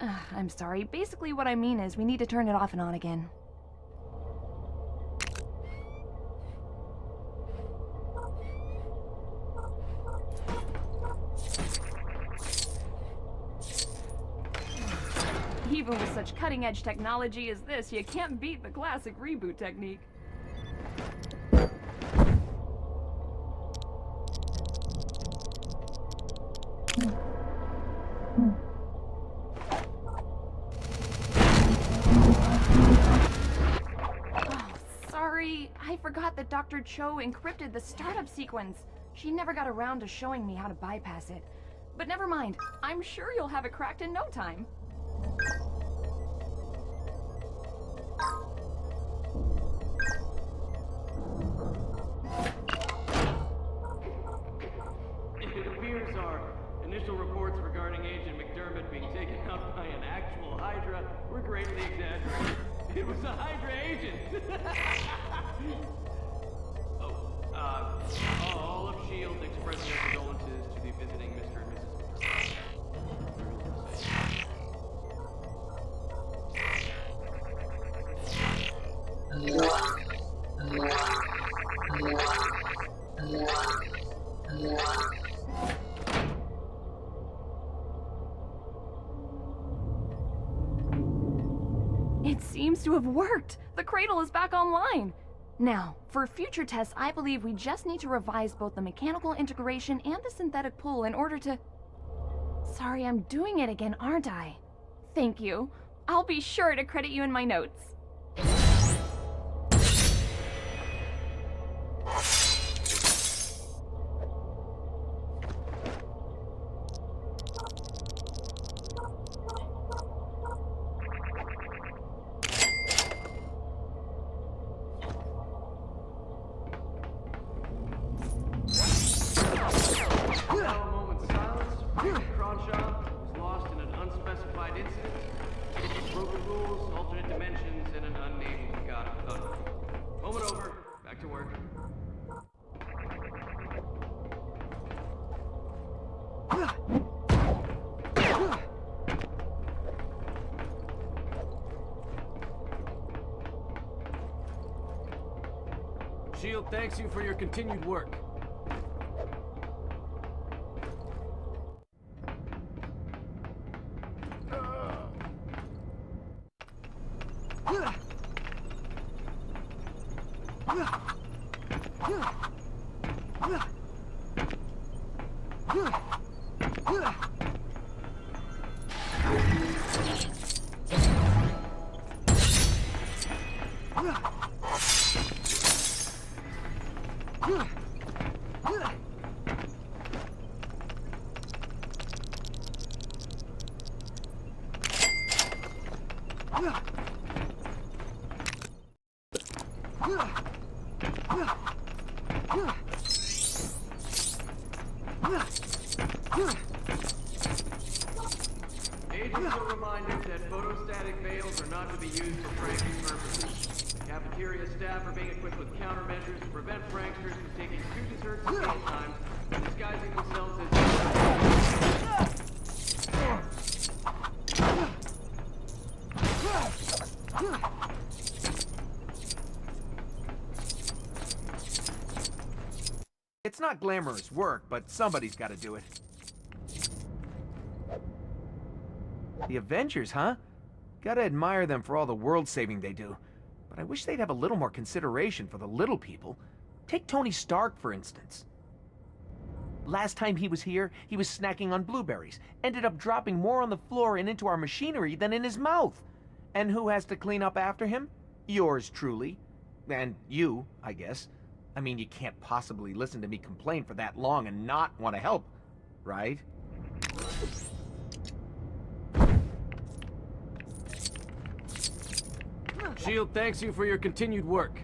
I'm sorry, basically what I mean is we need to turn it off and on again. Even with such cutting-edge technology as this, you can't beat the classic reboot technique. Oh, sorry. I forgot that Dr. Cho encrypted the startup sequence. She never got around to showing me how to bypass it. But never mind. I'm sure you'll have it cracked in no time. It appears our initial reports regarding Agent McDermott being taken out by an actual Hydra were greatly exaggerated. It was a Hydra agent! All of S.H.I.E.L.D. expressing their condolences to the visiting Mr. and Mrs. McDermott. It seems to have worked! The cradle is back online! Now, for future tests, I believe we just need to revise both the mechanical integration and the synthetic pull in order to... Sorry, I'm doing it again, aren't I? Thank you. I'll be sure to credit you in my notes. S.H.I.E.L.D. thanks you for your continued work. Agents are reminded that photostatic veils are not to be used for pranking purposes. Cafeteria staff are being equipped with countermeasures to prevent pranksters from taking 2 desserts at meal times and disguising themselves as... It's not glamorous work, but somebody's got to do it. The Avengers, huh? Gotta admire them for all the world saving they do. But I wish they'd have a little more consideration for the little people. Take Tony Stark, for instance. Last time he was here, he was snacking on blueberries. Ended up dropping more on the floor and into our machinery than in his mouth. And who has to clean up after him? Yours truly. And you, I guess. I mean, you can't possibly listen to me complain for that long and not want to help, right? S.H.I.E.L.D. thanks you for your continued work.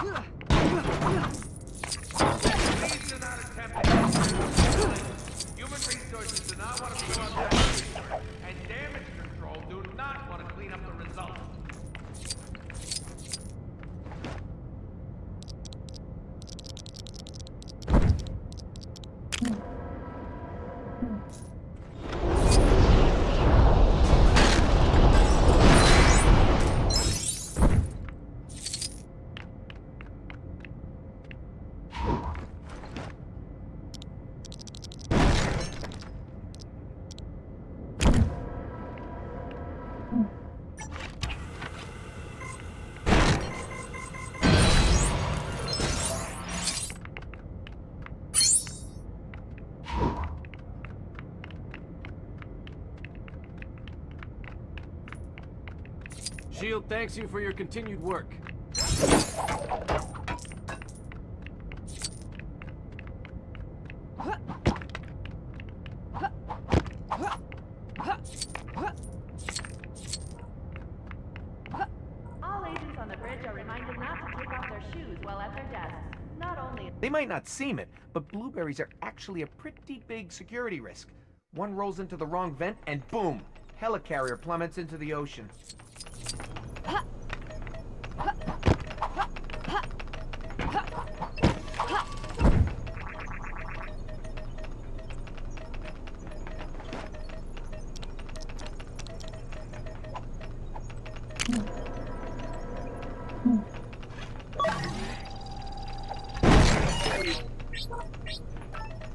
These are not attempted. Human resources do not want to be on that research, and damage control do not want to clean up the results. S.H.I.E.L.D. thanks you for your continued work. All agents on the bridge are reminded not to take off their shoes while at their desks. Not only... They might not seem it, but blueberries are actually a pretty big security risk. One rolls into the wrong vent and boom! Helicarrier plummets into the ocean.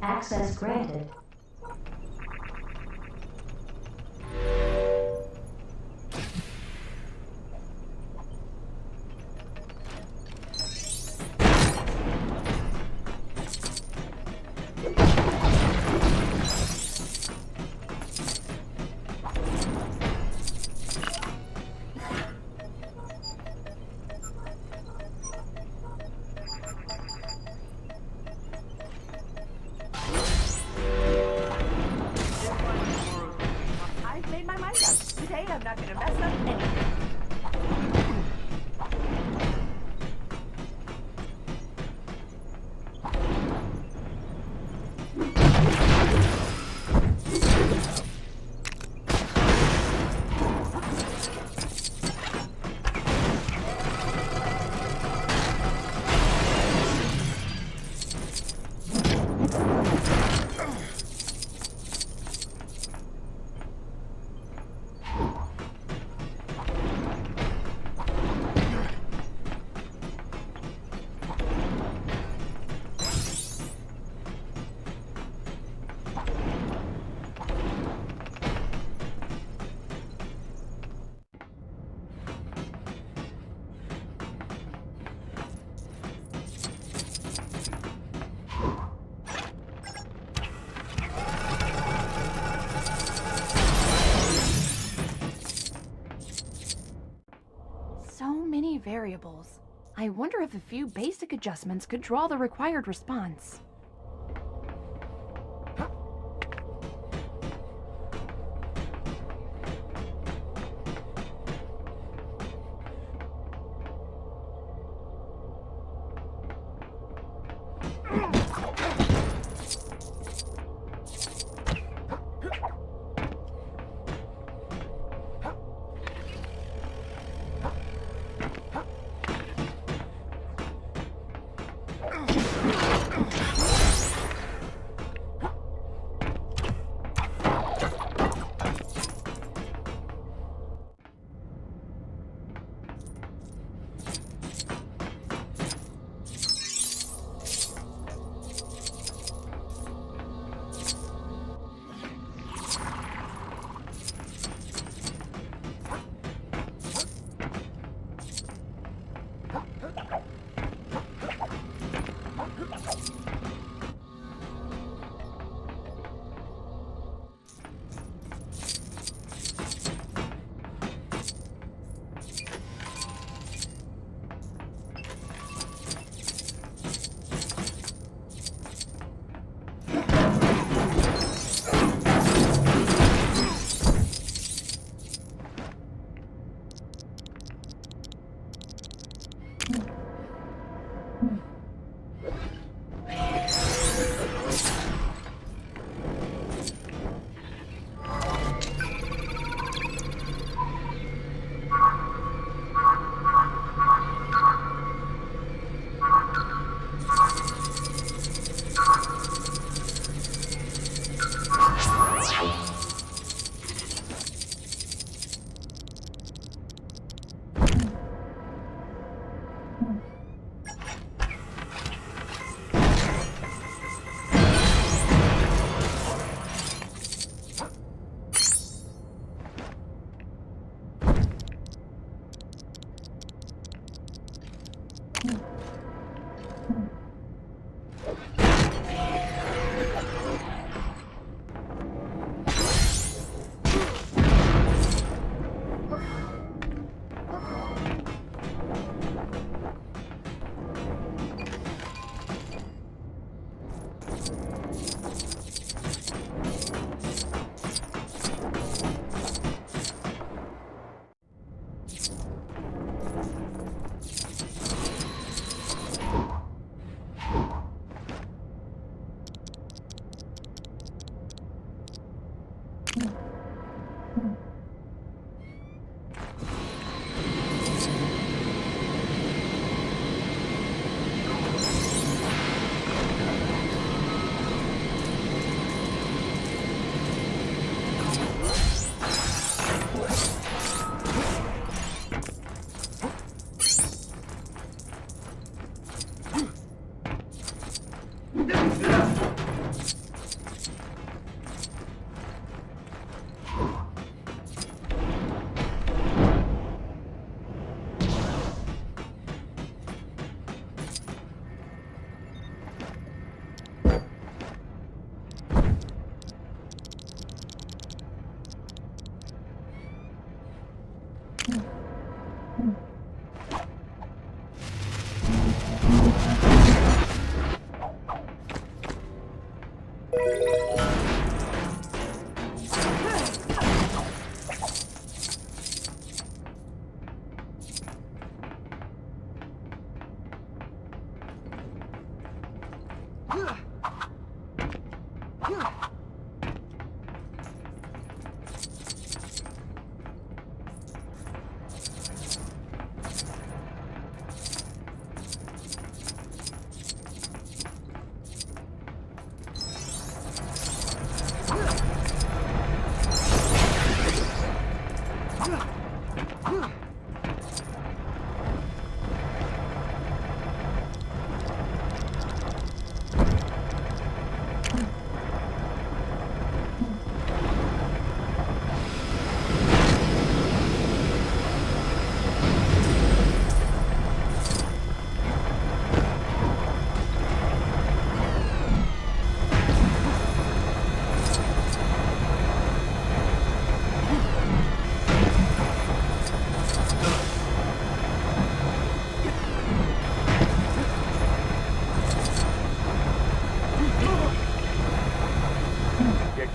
Access granted. variables. I wonder if a few basic adjustments could draw the required response.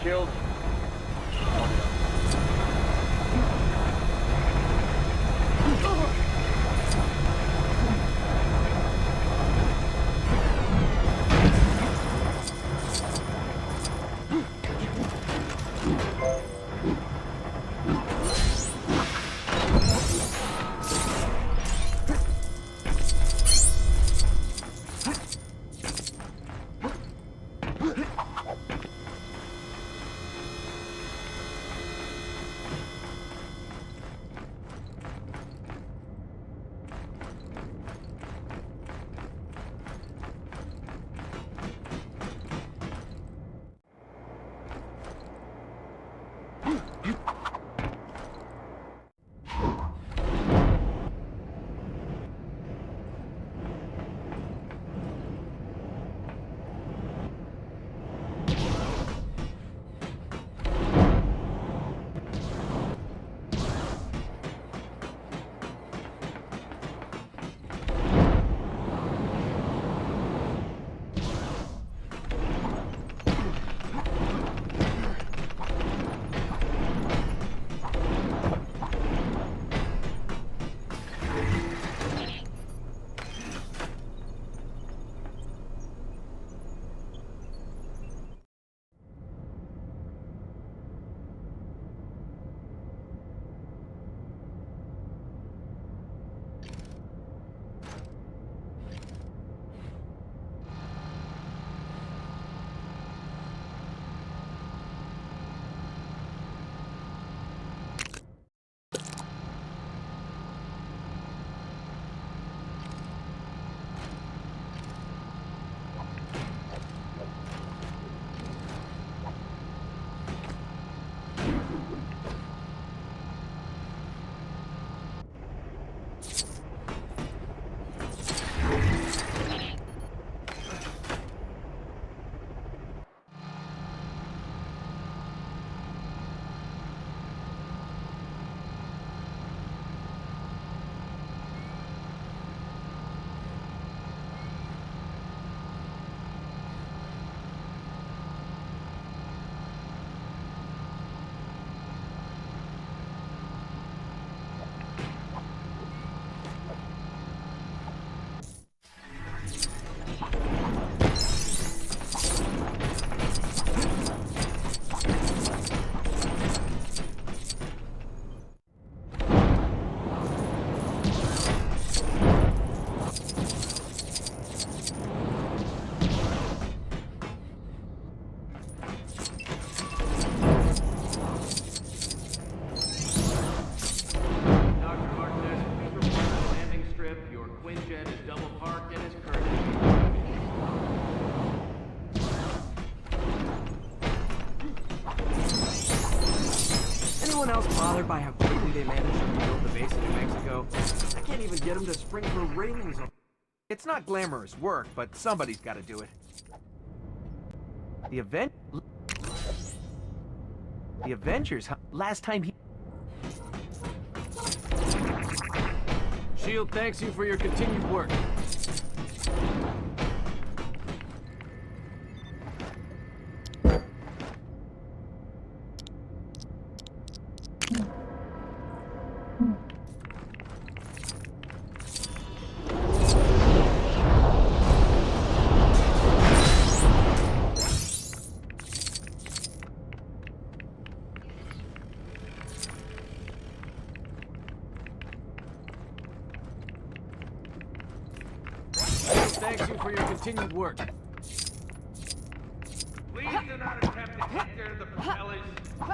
killed. Anyone else bothered by how quickly they managed to rebuild the base in New Mexico? I can't even get them to sprinkle railings on. It's not glamorous work, but somebody's got to do it. The Avengers, huh? Last time he... SHIELD thanks you for your continued work. Thanks you for your continued work. Please do not attempt to enter the propellers.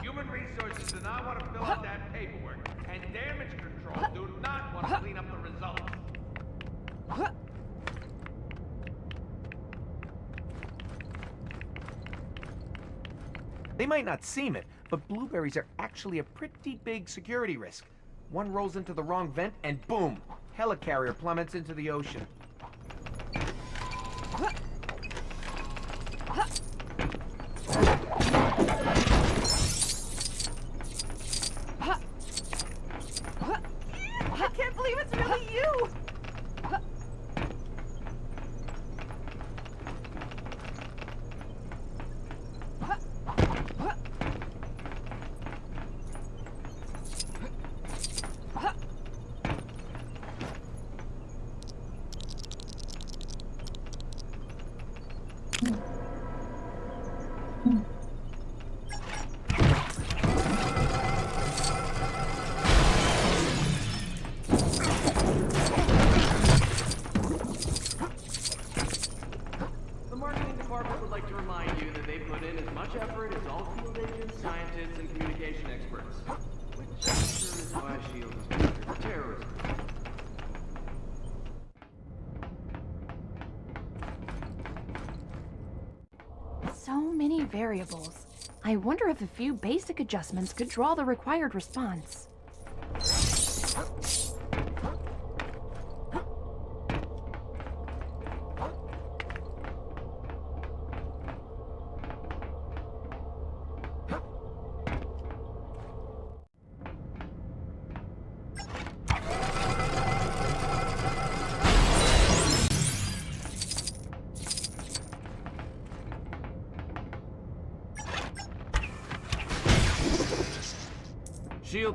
Human resources do not want to fill out that paperwork. And damage control do not want to clean up the results. They might not seem it, but blueberries are actually a pretty big security risk. One rolls into the wrong vent and boom! Helicarrier plummets into the ocean. I can't believe it's really you! in as much effort as all field agents, scientists, and communication experts. Which I'm sure is why S.H.I.E.L.D. is considered terrorism. So many variables. I wonder if a few basic adjustments could draw the required response. S.H.I.E.L.D.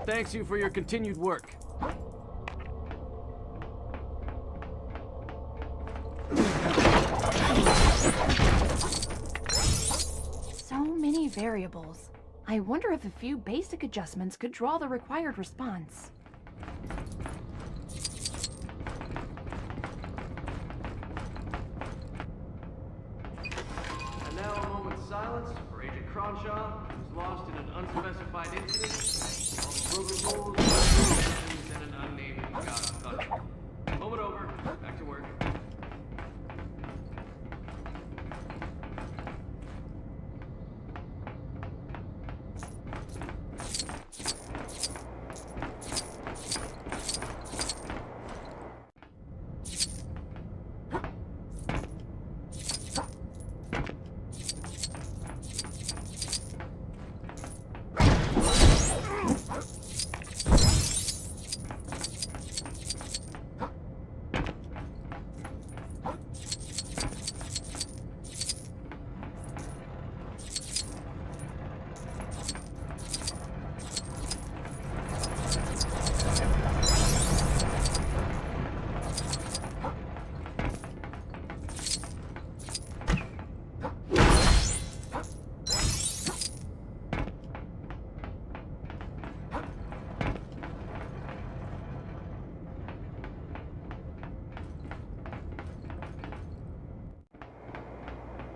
thanks you for your continued work. So many variables. I wonder if a few basic adjustments could draw the required response. And now a moment's silence for Agent Cronshaw, who's lost in an unspecified incident. All the broken rules, and an unnamed forgotten thunder. Moment over. Back to work.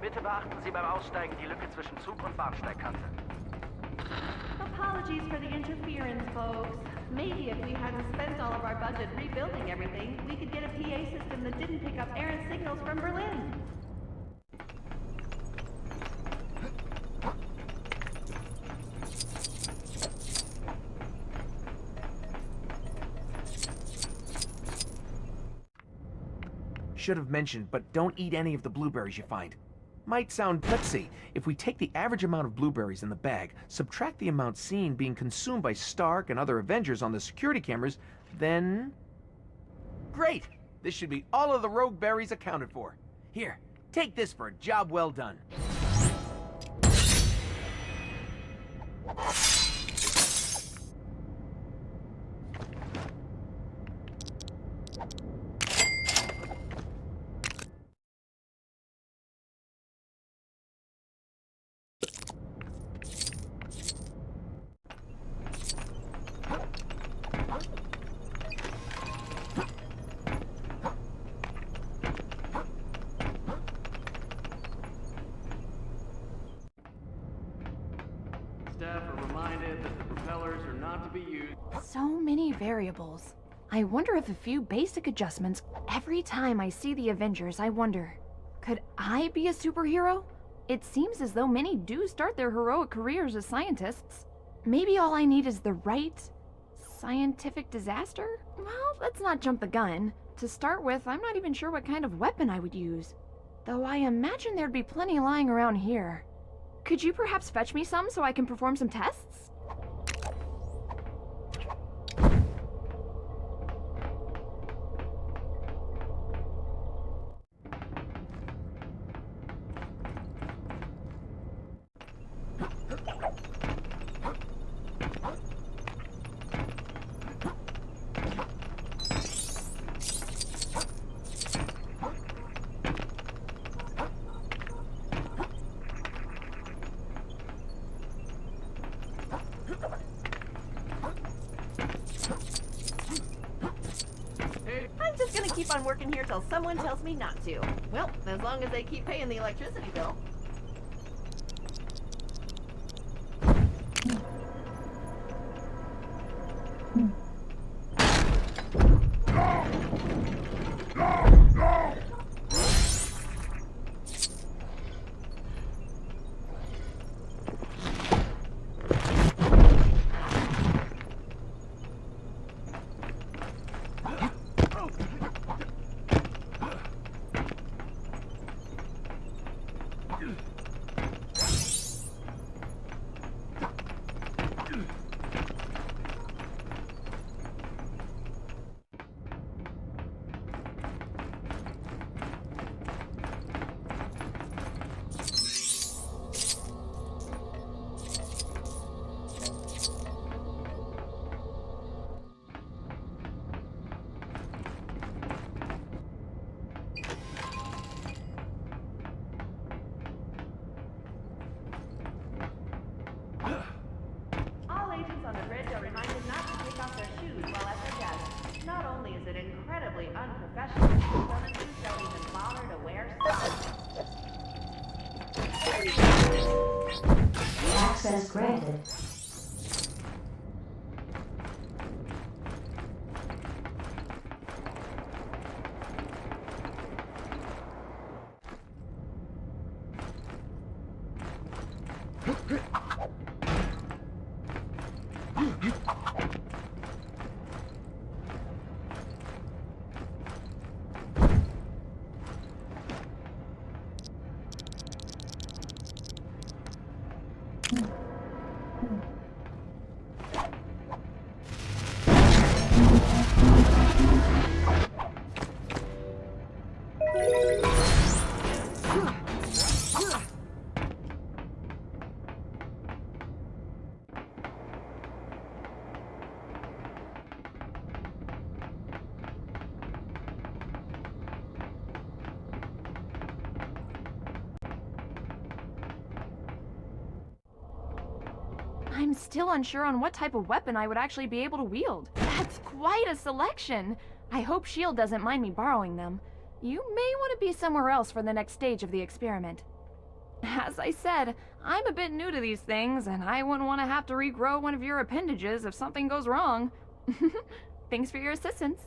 Bitte beachten Sie beim Aussteigen die Lücke zwischen Zug- und Bahnsteigkante. Apologies for the interference, folks. Maybe if we hadn't spent all of our budget rebuilding everything, we could get a PA system that didn't pick up errant signals from Berlin. Should have mentioned, but don't eat any of the blueberries you find. Might sound, let's see, if we take the average amount of blueberries in the bag, subtract the amount seen being consumed by Stark and other Avengers on the security cameras, then... Great! This should be all of the rogue berries accounted for. Here, take this for a job well done. Staff are reminded that the propellers are not to be used. So many variables. I wonder if a few basic adjustments... Every time I see the Avengers, I wonder, could I be a superhero? It seems as though many do start their heroic careers as scientists. Maybe all I need is the right scientific disaster? Well, let's not jump the gun. To start with, I'm not even sure what kind of weapon I would use. Though I imagine there'd be plenty lying around here. Could you perhaps fetch me some so I can perform some tests? I'm just gonna keep on working here till someone tells me not to. Well, as long as they keep paying the electricity bill. off their shoes while at their desk. Not only is it incredibly unprofessional, some of you don't even bother to wear socks. Access granted. I'm still unsure on what type of weapon I would actually be able to wield. That's quite a selection. I hope S.H.I.E.L.D. doesn't mind me borrowing them. You may want to be somewhere else for the next stage of the experiment. As I said, I'm a bit new to these things, and I wouldn't want to have to regrow one of your appendages if something goes wrong. Thanks for your assistance.